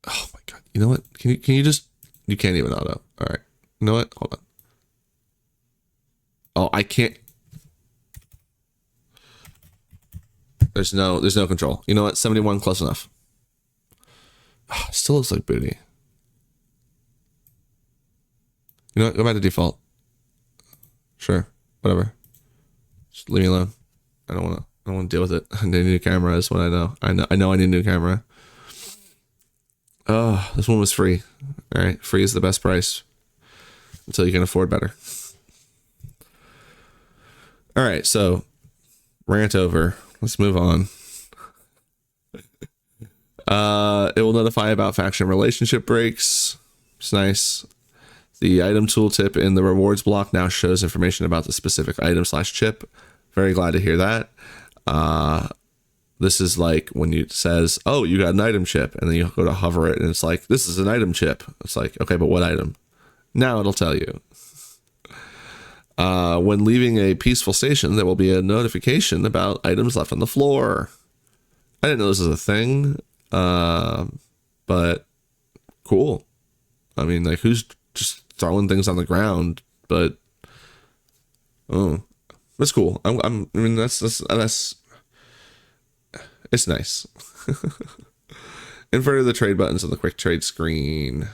Oh my God. You know what? Can you just, you can't even auto. All right. You know what? Hold on. Oh, I can't. There's no control. You know what? 71 close enough. Oh, still looks like booty. You know what? Go back to default. Sure. Whatever. Just leave me alone. I don't want to deal with it. I need a new camera is what I know. I know I need a new camera. Oh, this one was free. All right. Free is the best price until you can afford better. All right. So rant over. Let's move on. It will notify about faction relationship breaks. It's nice. The item tooltip in the rewards block now shows information about the specific item / chip. Very glad to hear that. This is like when it says, oh, you got an item chip, and then you go to hover it, and it's like, this is an item chip. It's like, okay, but what item? Now it'll tell you. When leaving a peaceful station, there will be a notification about items left on the floor. I didn't know this was a thing, but cool. I mean, like, who's just throwing things on the ground? But oh, that's cool. I mean, that's it's nice. Invert the trade buttons on the quick trade screen.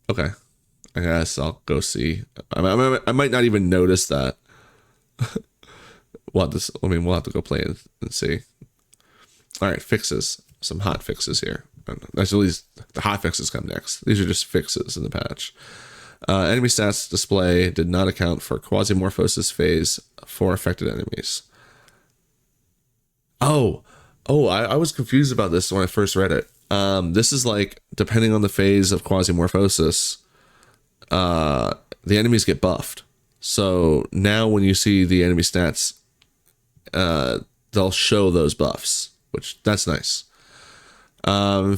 Okay, I guess I'll go see. I might not even notice that. We'll have to go play and see. All right, fixes. Some hot fixes here. Actually, the hot fixes come next. These are just fixes in the patch. Enemy stats display did not account for Quasimorphosis phase for affected enemies. I was confused about this when I first read it. This is like, depending on the phase of Quasimorphosis, the enemies get buffed. So now when you see the enemy stats, they'll show those buffs, which that's nice.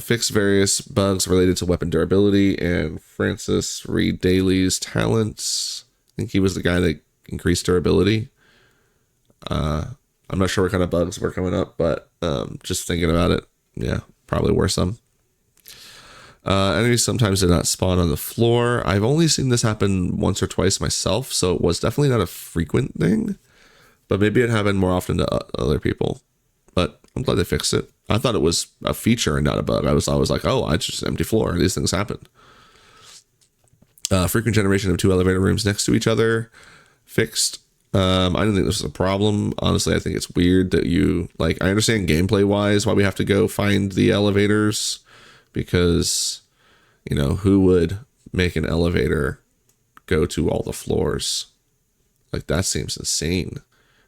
Fix various bugs related to weapon durability and Francis Reed Daly's talents. I think he was the guy that increased durability. I'm not sure what kind of bugs were coming up, but just thinking about it, yeah, probably were some. Enemies sometimes did not spawn on the floor. I've only seen this happen once or twice myself, so it was definitely not a frequent thing, but maybe it happened more often to other people. But I'm glad they fixed it. I thought it was a feature and not a bug. I was like, oh, it's just an empty floor. These things happen. Frequent generation of 2 elevator rooms next to each other, fixed. I didn't think this was a problem. Honestly, I think it's weird that you, like, I understand gameplay wise why we have to go find the elevators, because, you know, who would make an elevator go to all the floors? Like, that seems insane.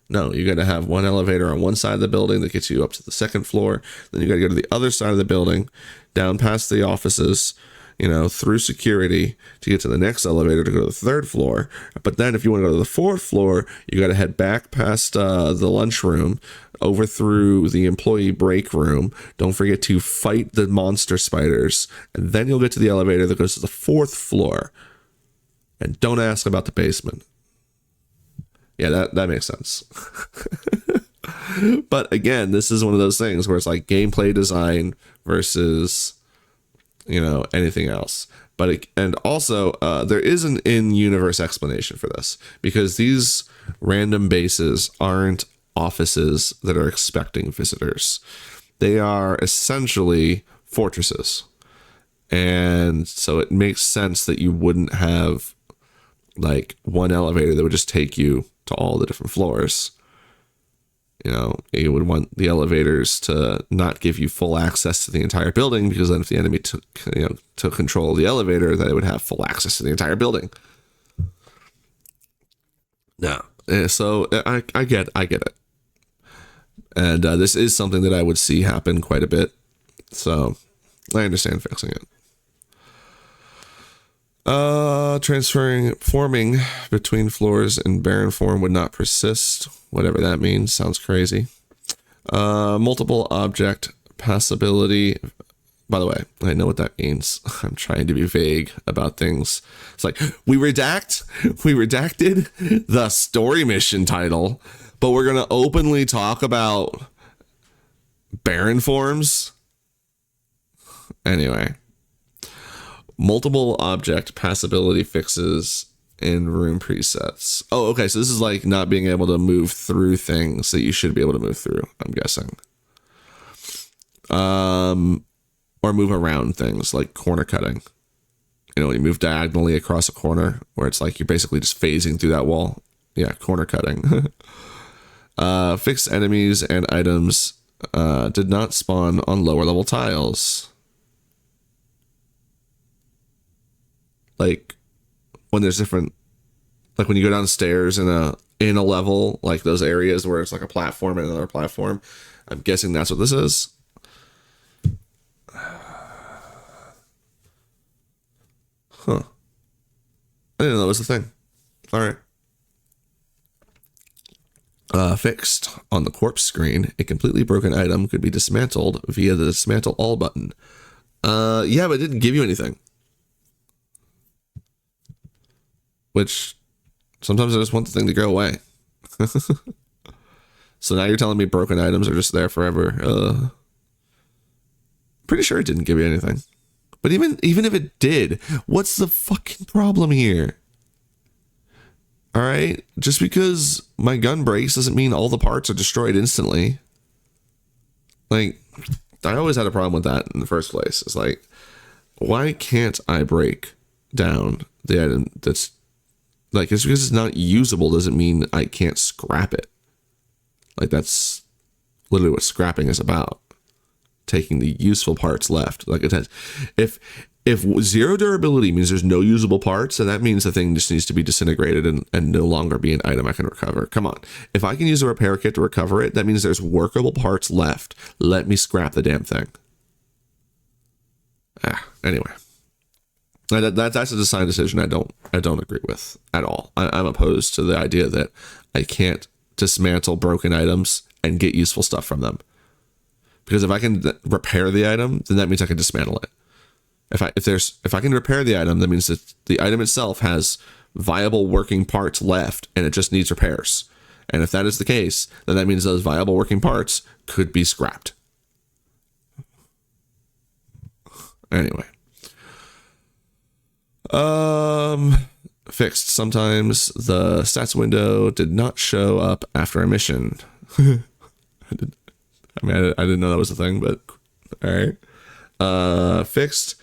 No, you got to have one elevator on one side of the building that gets you up to the second floor. Then you got to go to the other side of the building, down past the offices, you know, through security to get to the next elevator to go to the third floor. But then if you want to go to the fourth floor, you got to head back past the lunchroom, over through the employee break room. Don't forget to fight the monster spiders. And then you'll get to the elevator that goes to the fourth floor. And don't ask about the basement. Yeah, that makes sense. But again, this is one of those things where it's like gameplay design versus, you know, anything else. But and also there is an in-universe explanation for this, because these random bases aren't offices that are expecting visitors. They are essentially fortresses. And so it makes sense that you wouldn't have like one elevator that would just take you to all the different floors. You know, you would want the elevators to not give you full access to the entire building, because then if the enemy took control of the elevator, then it would have full access to the entire building. No, so I get it, and this is something that I would see happen quite a bit. So I understand fixing it. Forming between floors in barren form would not persist. Whatever that means. Sounds crazy. Multiple object passability. By the way, I know what that means. I'm trying to be vague about things. It's like, we redacted the story mission title, but we're going to openly talk about barren forms. Anyway. Multiple object passability fixes in room presets. Oh, okay. So this is like not being able to move through things that you should be able to move through, I'm guessing. Or move around things, like corner cutting. You know, when you move diagonally across a corner, where it's like you're basically just phasing through that wall. Yeah, corner cutting. Fix enemies and items did not spawn on lower level tiles. Like when there's different, like when you go downstairs in a level, like those areas where it's like a platform and another platform. I'm guessing that's what this is. Huh. I didn't know that was a thing. All right. Fixed on the corpse screen, a completely broken item could be dismantled via the dismantle all button. Yeah, but it didn't give you anything. Which sometimes I just want the thing to go away. So now you're telling me broken items are just there forever. Pretty sure it didn't give you anything. But even if it did, what's the fucking problem here? All right, just because my gun breaks doesn't mean all the parts are destroyed instantly. Like, I always had a problem with that in the first place. It's like, why can't I break down the item that's, like, it's because it's not usable doesn't mean I can't scrap it. Like, that's literally what scrapping is about. Taking the useful parts left. Like, it has, if zero durability means there's no usable parts, then that means the thing just needs to be disintegrated and no longer be an item I can recover. Come on. If I can use a repair kit to recover it, that means there's workable parts left. Let me scrap the damn thing. Anyway, that's a design decision I don't agree with at all. I'm opposed to the idea that I can't dismantle broken items and get useful stuff from them. Because if I can repair the item, then that means I can dismantle it. If I can repair the item, that means that the item itself has viable working parts left and it just needs repairs. And if that is the case, then that means those viable working parts could be scrapped. Anyway. Fixed. Sometimes the stats window did not show up after a mission. I didn't know that was a thing, but all right. Fixed.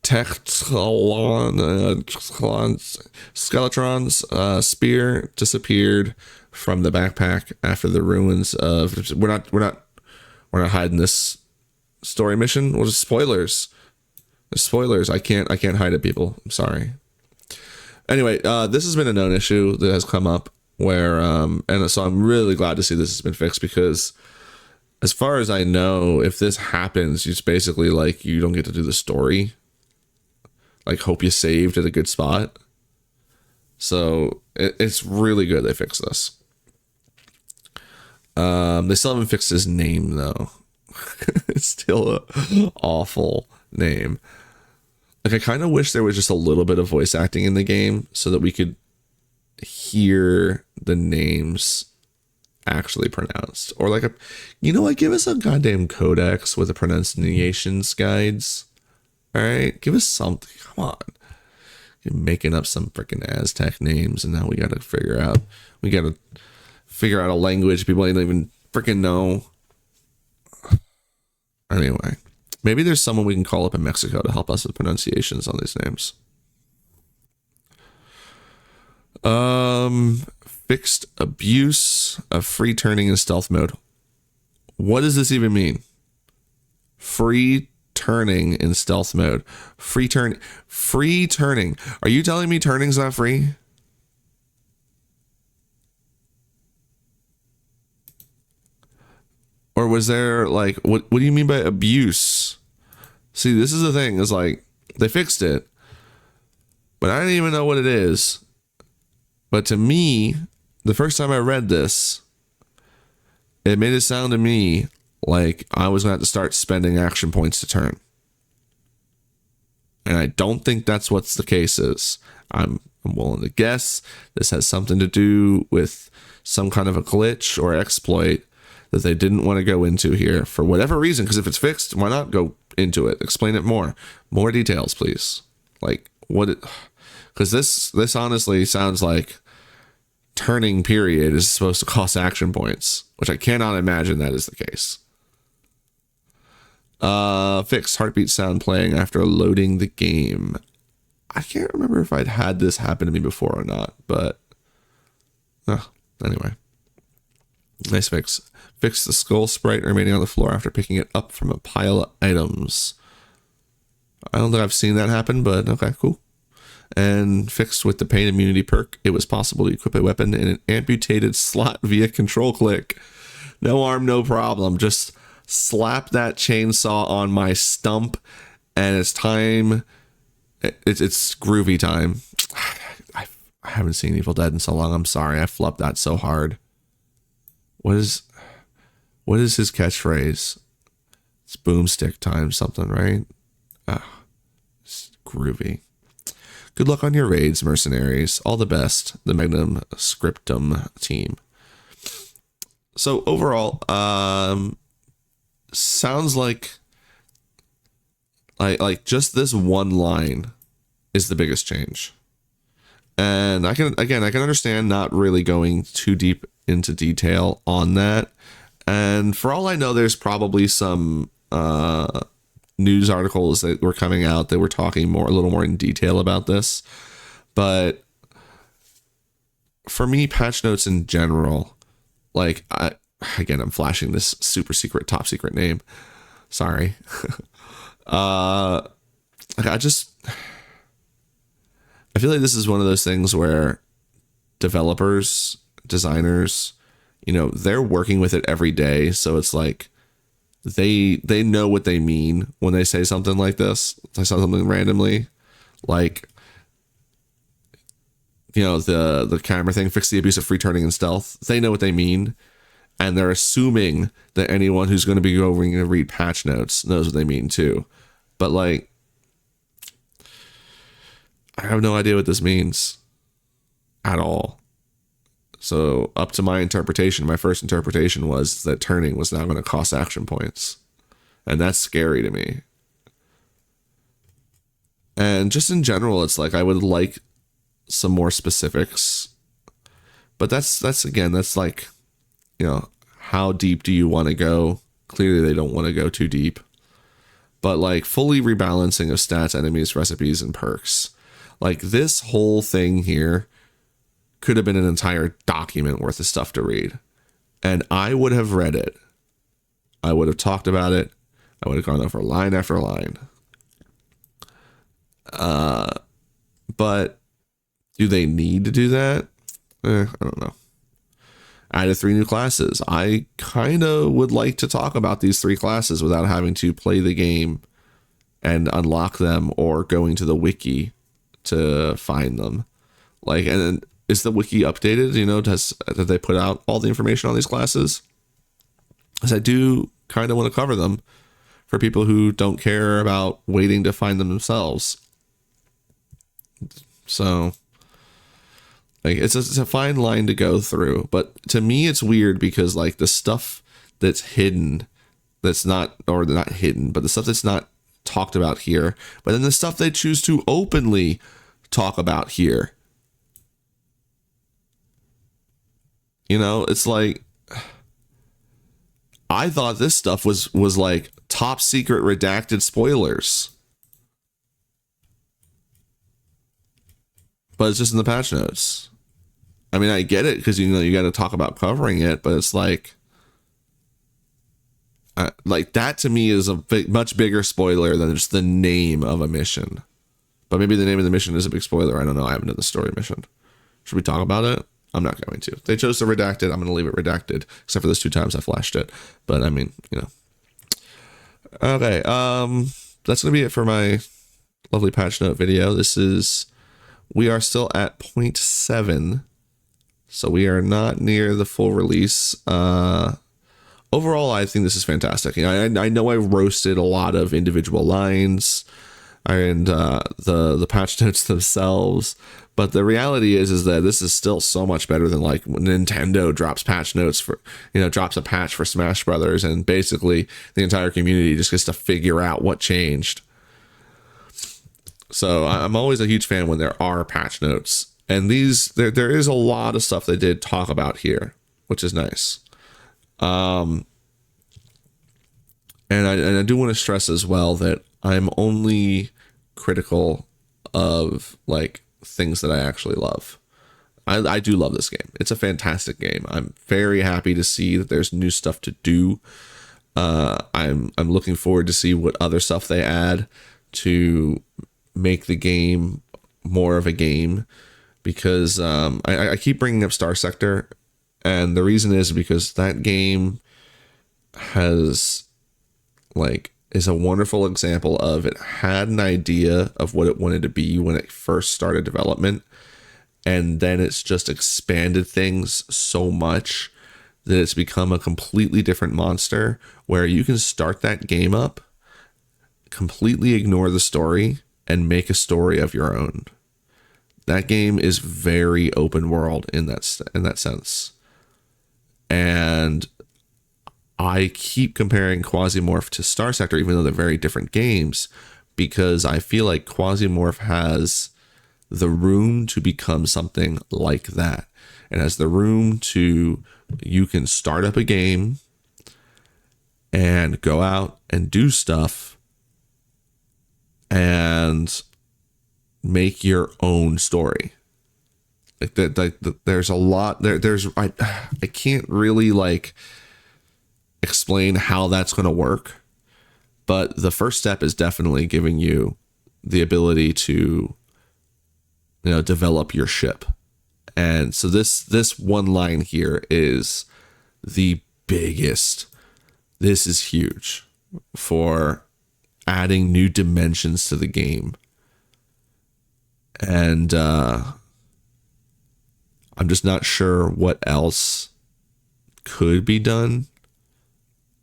Skeletron's spear disappeared from the backpack after the ruins of. We're not hiding this story mission. Well, just spoilers. Spoilers. I can't hide it, people. I'm sorry. Anyway, this has been a known issue that has come up where, and so I'm really glad to see this has been fixed, because as far as I know, if this happens, it's basically like you don't get to do the story. Like, hope you saved at a good spot. So it's really good they fixed this. They still haven't fixed his name though. It's still an awful name. Like, I kind of wish there was just a little bit of voice acting in the game so that we could hear the names actually pronounced, or like give us a goddamn codex with the pronunciations guides. All right, give us something. Come on, you're making up some freaking Aztec names, and now we gotta figure out a language people ain't even freaking know. Anyway, maybe there's someone we can call up in Mexico to help us with pronunciations on these names. Fixed abuse of free turning in stealth mode. What does this even mean? Free turning in stealth mode. Free turning. Are you telling me turning's not free? Or was there like, what do you mean by abuse? See, this is the thing, is like, they fixed it, but I didn't even know what it is. But to me, the first time I read this, it made it sound to me like I was going to have to start spending action points to turn. And I don't think that's what the case is. I'm willing to guess this has something to do with some kind of a glitch or exploit that they didn't want to go into here for whatever reason. Because if it's fixed, why not go into it? Explain it more. More details, please. Like, what it... Because this honestly sounds like turning period is supposed to cost action points, which I cannot imagine that is the case. Fixed heartbeat sound playing after loading the game. I can't remember if I'd had this happen to me before or not, but anyway. Nice fix. Fix the skull sprite remaining on the floor after picking it up from a pile of items. I don't think I've seen that happen, but okay, cool. And fixed with the pain immunity perk, it was possible to equip a weapon in an amputated slot via control click. No arm, no problem. Just slap that chainsaw on my stump, and it's time. It's groovy time. I haven't seen Evil Dead in so long. I'm sorry. I flubbed that so hard. What is his catchphrase? It's boomstick time something, right? It's groovy. Good luck on your raids, mercenaries. All the best, the Magnum Scriptum team. So overall, sounds like just this one line is the biggest change. And I can understand not really going too deep into detail on that. And for all I know, there's probably some news articles that were coming out that were talking a little more in detail about this. But for me, patch notes in general, like I'm flashing this super secret, top secret name. Sorry. I feel like this is one of those things where developers, designers, they're working with it every day. So it's like, they know what they mean when they say something like this. They say something randomly, like, you know, the camera thing, fix the abuse of free turning and stealth. They know what they mean, and they're assuming that anyone who's going to be going to read patch notes knows what they mean too. But like, I have no idea what this means at all. So up to my interpretation, my first interpretation was that turning was now going to cost action points. And that's scary to me. And just in general, it's like I would like some more specifics. But that's again, that's like, you know, how deep do you want to go? Clearly they don't want to go too deep. But like fully rebalancing of stats, enemies, recipes, and perks. Like this whole thing here could have been an entire document worth of stuff to read. And I would have read it. I would have talked about it. I would have gone over line after line. But do they need to do that? I don't know. Added 3 new classes. I kind of would like to talk about these 3 classes without having to play the game and unlock them or going to the wiki to find them. Like, and then is the wiki updated? You know, did they put out all the information on these classes? Because I do kind of want to cover them for people who don't care about waiting to find them themselves. So, like, it's a fine line to go through. But to me, it's weird because, like, the stuff that's hidden, that's not, or not hidden, but the stuff that's not talked about here, but then the stuff they choose to openly talk about here. You know, it's like, I thought this stuff was like top secret redacted spoilers. But it's just in the patch notes. I mean, I get it because, you know, you got to talk about covering it, but it's like that to me is a much bigger spoiler than just the name of a mission. But maybe the name of the mission is a big spoiler. I don't know. I haven't done the story mission. Should we talk about it? I'm not going to. They chose to redact it. I'm going to leave it redacted, except for those 2 times I flashed it. But I mean, you know. Okay, that's going to be it for my lovely patch note video. We are still at 0.7, so we are not near the full release. Overall, I think this is fantastic. You know, I know I roasted a lot of individual lines and the patch notes themselves, but the reality is that this is still so much better than like when Nintendo drops patch notes for, you know, drops a patch for Smash Brothers, and basically the entire community just gets to figure out what changed. So I'm always a huge fan when there are patch notes, and there is a lot of stuff they did talk about here, which is nice. And I do want to stress as well that I'm only critical of like things that I actually love. I do love this game. It's a fantastic game. I'm very happy to see that there's new stuff to do. I'm looking forward to see what other stuff they add to make the game more of a game, because I keep bringing up Star Sector, and the reason is because that game is a wonderful example of, it had an idea of what it wanted to be when it first started development, and then it's just expanded things so much that it's become a completely different monster, where you can start that game up, completely ignore the story, and make a story of your own. That game is very open world in that sense. And I keep comparing Quasimorph to Star Sector, even though they're very different games, because I feel like Quasimorph has the room to become something like that. It has the room to, you can start up a game and go out and do stuff and make your own story. Like that, there's a lot there. I can't really like explain how that's going to work, but the first step is definitely giving you the ability to, you know, develop your ship. And so this one line here is the biggest this is huge for adding new dimensions to the game. And I'm just not sure what else could be done.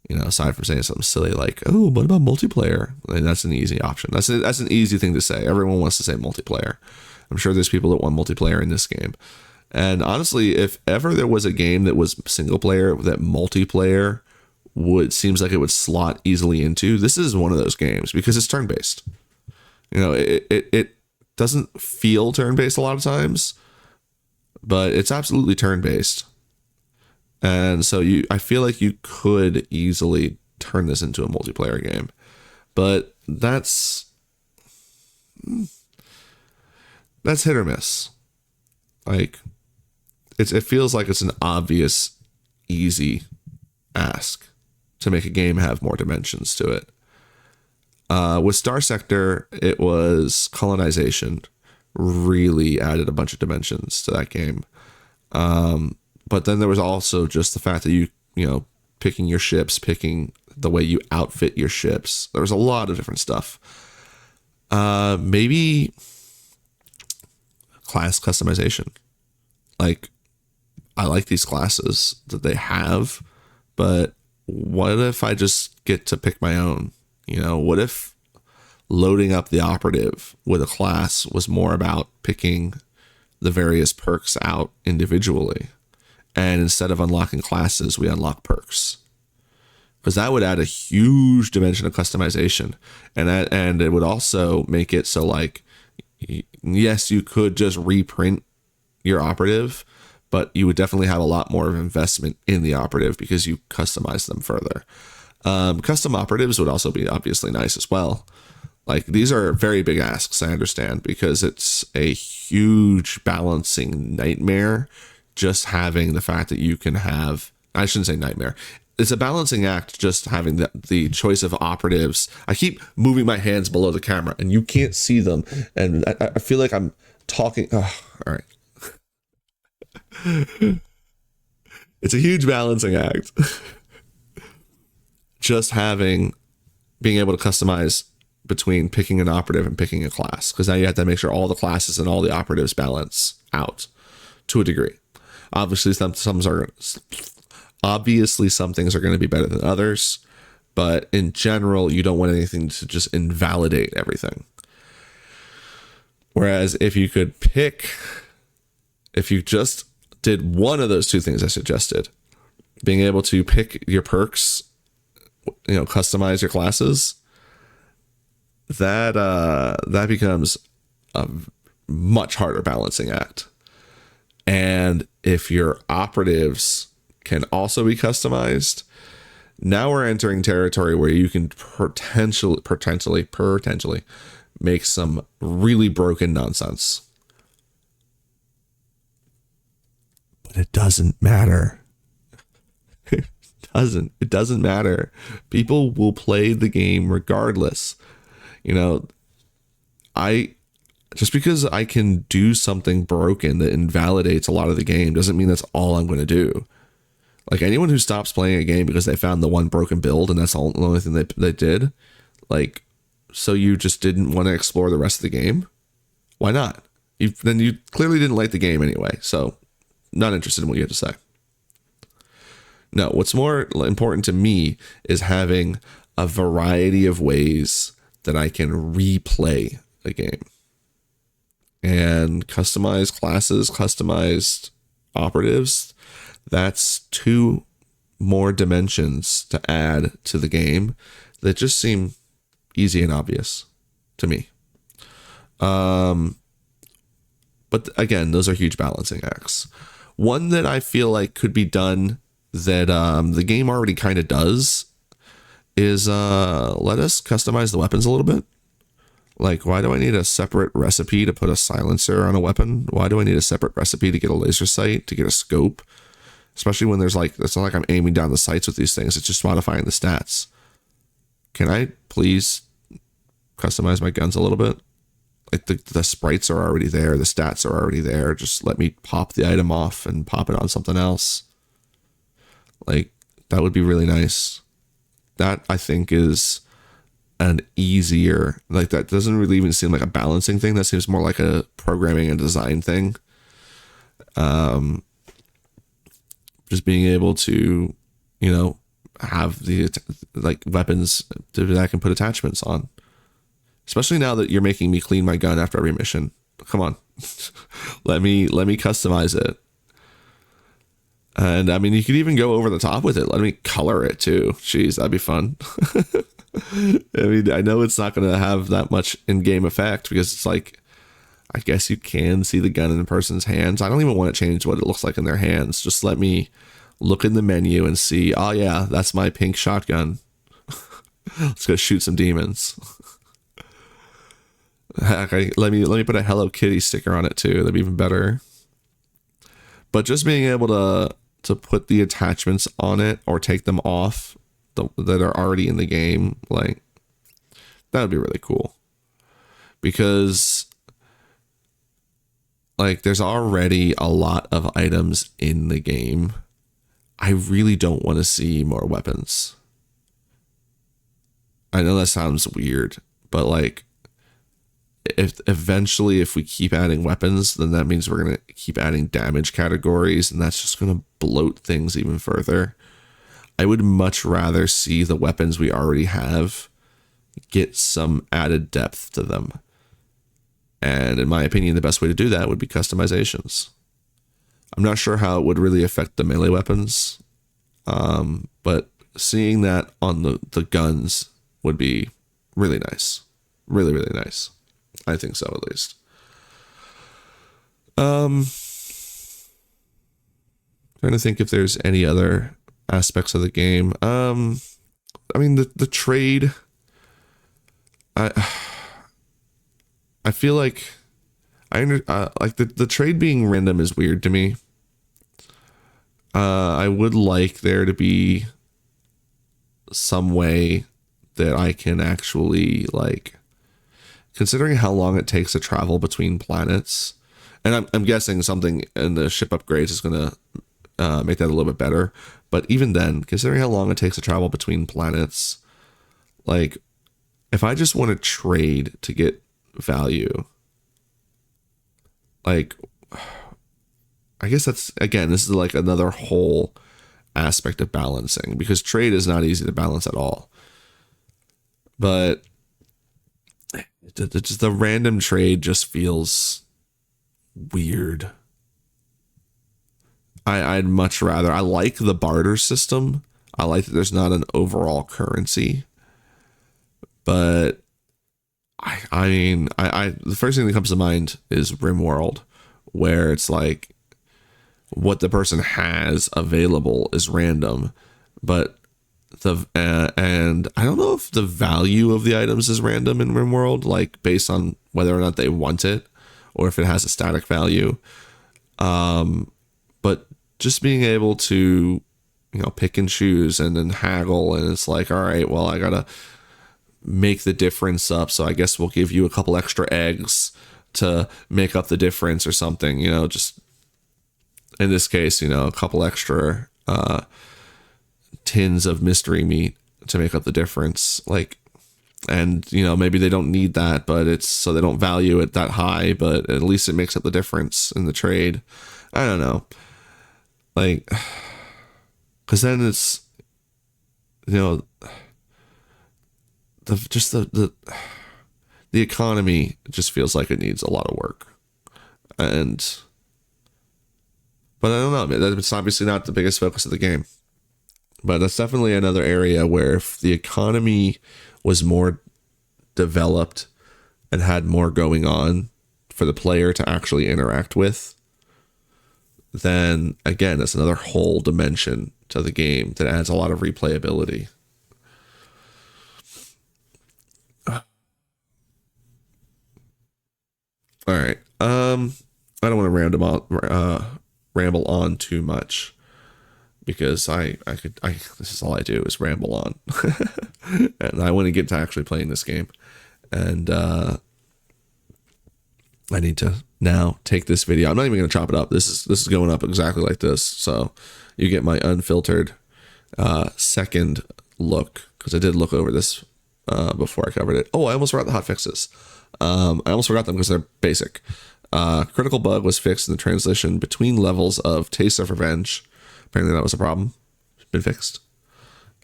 Aside from saying something silly like, "Oh, what about multiplayer?" I mean, that's an easy option. That's an easy thing to say. Everyone wants to say multiplayer. I'm sure there's people that want multiplayer in this game. And honestly, if ever there was a game that was single player that multiplayer seems like it would slot easily into, this is one of those games because it's turn-based. It doesn't feel turn-based a lot of times, but it's absolutely turn-based. And so I feel like you could easily turn this into a multiplayer game, but that's hit or miss. Like it feels like it's an obvious, easy ask to make a game have more dimensions to it. With Star Sector, it was colonization really added a bunch of dimensions to that game. But then there was also just the fact that you picking your ships, picking the way you outfit your ships. There was a lot of different stuff. Maybe class customization. Like, I like these classes that they have, but what if I just get to pick my own? What if loading up the operative with a class was more about picking the various perks out individually? And instead of unlocking classes, we unlock perks. Because that would add a huge dimension of customization. And it would also make it so, like, yes, you could just reprint your operative, but you would definitely have a lot more of investment in the operative because you customize them further. Custom operatives would also be obviously nice as well. Like, these are very big asks, I understand, because it's a huge balancing nightmare. Just having the fact that you can have, I shouldn't say nightmare. It's a balancing act just having the choice of operatives. I keep moving my hands below the camera and you can't see them. And I feel like I'm talking. Oh, all right. It's a huge balancing act. Just being able to customize between picking an operative and picking a class. Because now you have to make sure all the classes and all the operatives balance out to a degree. Obviously, some things are going to be better than others, but in general, you don't want anything to just invalidate everything. Whereas if you just did one of those two things I suggested, being able to pick your perks, customize your classes, that becomes a much harder balancing act. And if your operatives can also be customized, now we're entering territory where you can potentially make some really broken nonsense. But it doesn't matter. It doesn't matter. People will play the game regardless. Just because I can do something broken that invalidates a lot of the game doesn't mean that's all I'm going to do. Like, anyone who stops playing a game because they found the one broken build and that's the only thing they did, like, so you just didn't want to explore the rest of the game? Why not? Then you clearly didn't like the game anyway, so not interested in what you had to say. No, what's more important to me is having a variety of ways that I can replay a game. And customized classes, customized operatives, that's 2 more dimensions to add to the game that just seem easy and obvious to me. But again, those are huge balancing acts. One that I feel like could be done that the game already kind of does is let us customize the weapons a little bit. Like, why do I need a separate recipe to put a silencer on a weapon? Why do I need a separate recipe to get a laser sight, to get a scope? Especially when it's not like I'm aiming down the sights with these things. It's just modifying the stats. Can I please customize my guns a little bit? Like, the sprites are already there. The stats are already there. Just let me pop the item off and pop it on something else. Like, that would be really nice. that I think is an easier, like that doesn't really even seem like a balancing thing. That seems more like a programming and design thing. Just being able to, you know, have the like weapons that I can put attachments on. Especially now that you're making me clean my gun after every mission. Come on. let me customize it. And I mean, you could even go over the top with it. Let me color it too. Jeez, that'd be fun. I mean, I know it's not going to have that much in-game effect because it's like, I guess you can see the gun in a person's hands. I don't even want to change what it looks like in their hands. Just let me look in the menu and see, oh yeah, that's my pink shotgun. Let's go shoot some demons. Okay, let me put a Hello Kitty sticker on it too. That'd be even better. But just being able to put the attachments on it or take them off that are already in the game, like that would be really cool. Because like there's already a lot of items in the game. I really don't want to see more weapons. I know that sounds weird, but like if eventually if we keep adding weapons, then that means we're going to keep adding damage categories, and that's just going to bloat things even further. I would much rather see the weapons we already have get some added depth to them. And in my opinion, the best way to do that would be customizations. I'm not sure how it would really affect the melee weapons, but seeing that on the guns would be really nice. Really, really nice. I think so, at least. Trying to think if there's any other aspects of the game. I mean, the trade. I feel like like the trade being random is weird to me. I would like there to be some way that I can actually like, considering how long it takes to travel between planets, and I'm guessing something in the ship upgrades is going to make that a little bit better. But even then, considering how long it takes to travel between planets, like if I just want to trade to get value, like I guess that's, again, this is like another whole aspect of balancing, because trade is not easy to balance at all. But just the random trade just feels weird. I'd much rather, I like the barter system. I like that there's not an overall currency. But I mean, the first thing that comes to mind is RimWorld, where it's like what the person has available is random, but and I don't know if the value of the items is random in RimWorld, like based on whether or not they want it, or if it has a static value. But just being able to, you know, pick and choose and then haggle, and it's like, all right, well, I gotta make the difference up, so I guess we'll give you a couple extra eggs to make up the difference or something, you know, just in this case, you know, a couple extra tins of mystery meat to make up the difference. Like, and you know, maybe they don't need that, but it's so they don't value it that high, but at least it makes up the difference in the trade. I don't know, like, because then it's, you know, the economy just feels like it needs a lot of work. And but I don't know, it's obviously not the biggest focus of the game, but that's definitely another area where if the economy was more developed and had more going on for the player to actually interact with, then again, it's another whole dimension to the game that adds a lot of replayability. All right. I don't want to ramble on too much, because this is all I do is ramble on. And I want to get to actually playing this game. And I need to now take this video. I'm not even going to chop it up. This is going up exactly like this. So you get my unfiltered second look because I did look over this before I covered it. Oh, I almost forgot the hotfixes. I almost forgot them because they're basic. Critical bug was fixed in the transition between levels of Taste of Revenge. Apparently that was a problem. It's been fixed.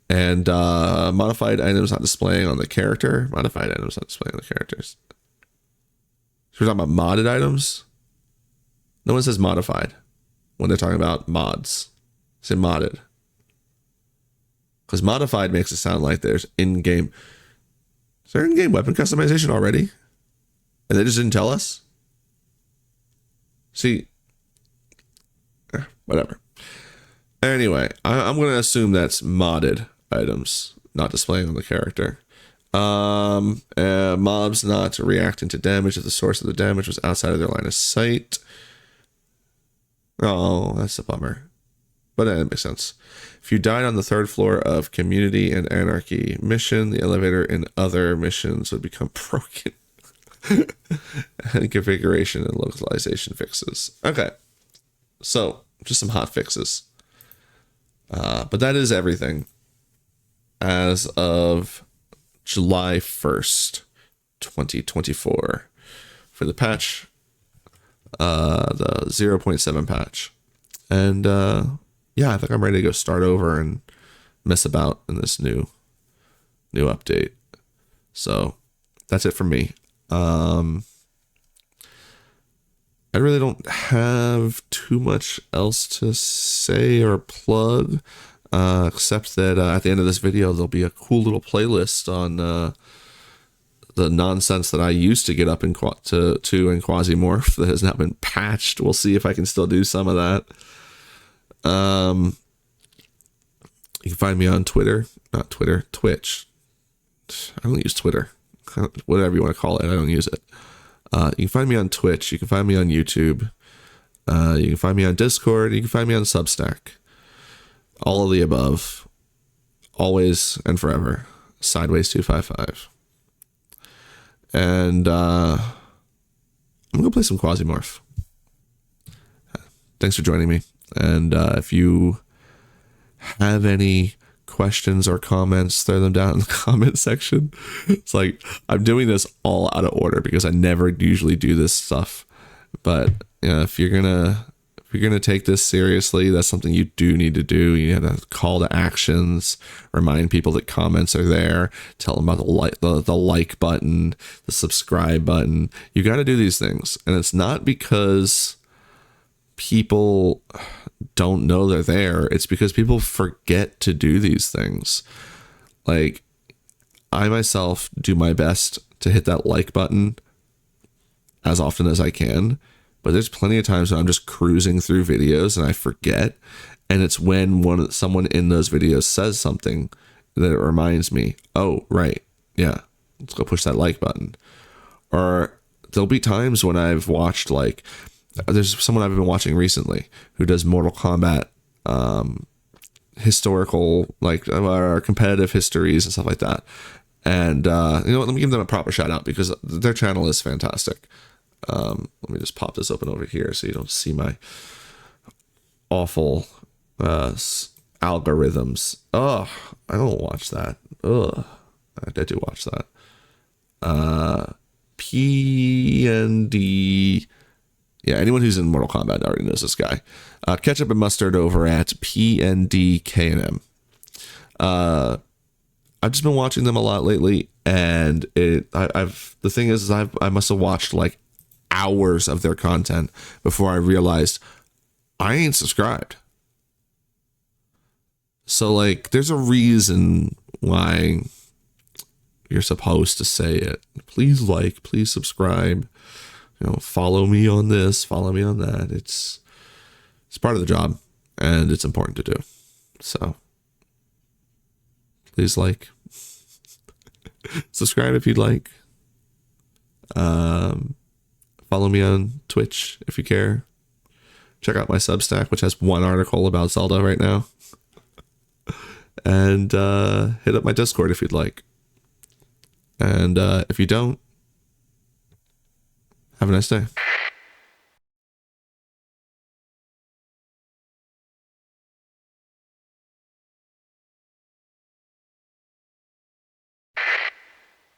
And modified items not displaying on the character. Modified items not displaying on the characters. So we're talking about modded items? No one says modified when they're talking about mods. Say modded. Because modified makes it sound like there's in-game. Is there in-game weapon customization already? And they just didn't tell us? See, whatever. Anyway, I'm going to assume that's modded items not displaying on the character. Mobs not reacting to damage if the source of the damage was outside of their line of sight. Oh, that's a bummer. But that makes sense. If you died on the 3rd floor of Community and Anarchy mission, the elevator in other missions would become broken. And configuration and localization fixes. Okay. So, just some hot fixes. But that is everything as of July 1st, 2024 for the patch, the 0.7 patch. And yeah, I think I'm ready to go start over and mess about in this new update. So that's it from me. I really don't have too much else to say or plug, except that at the end of this video, there'll be a cool little playlist on the nonsense that I used to get up in Quasimorph that has now been patched. We'll see if I can still do some of that. You can find me on Twitter, not Twitter, Twitch. I don't use Twitter, whatever you want to call it. I don't use it. You can find me on Twitch. You can find me on YouTube. You can find me on Discord. You can find me on Substack. All of the above. Always and forever. Sideways255. And I'm going to play some Quasimorph. Thanks for joining me. And if you have any questions or comments, throw them down in the comment section. It's like I'm doing this all out of order because I never usually do this stuff. But you know, if you're gonna take this seriously, that's something you do need to do. You have to call to actions, remind people that comments are there, tell them about the like button, the subscribe button. You got to do these things, and it's not because people don't know they're there. It's because people forget to do these things. Like, I myself do my best to hit that like button as often as I can, but there's plenty of times when I'm just cruising through videos and I forget, and it's when someone in those videos says something that it reminds me, oh right, yeah, let's go push that like button. Or there'll be times when I've watched, like, there's someone I've been watching recently who does Mortal Kombat historical, like, competitive histories and stuff like that. And you know what, let me give them a proper shout out because their channel is fantastic. Let me just pop this open over here so you don't see my awful algorithms. Oh, I don't watch that. Ugh, I do watch that. PND. Yeah, anyone who's in Mortal Kombat already knows this guy. Ketchup and mustard over at PNDKNM. I've just been watching them a lot lately, and the thing is I must have watched like hours of their content before I realized I ain't subscribed. So, like, there's a reason why you're supposed to say it. Please like, please subscribe. You know, follow me on this, follow me on that. It's part of the job, and it's important to do. So please like, subscribe if you'd like. Follow me on Twitch if you care. Check out my Substack, which has one article about Zelda right now. And hit up my Discord if you'd like. And if you don't, have a nice day.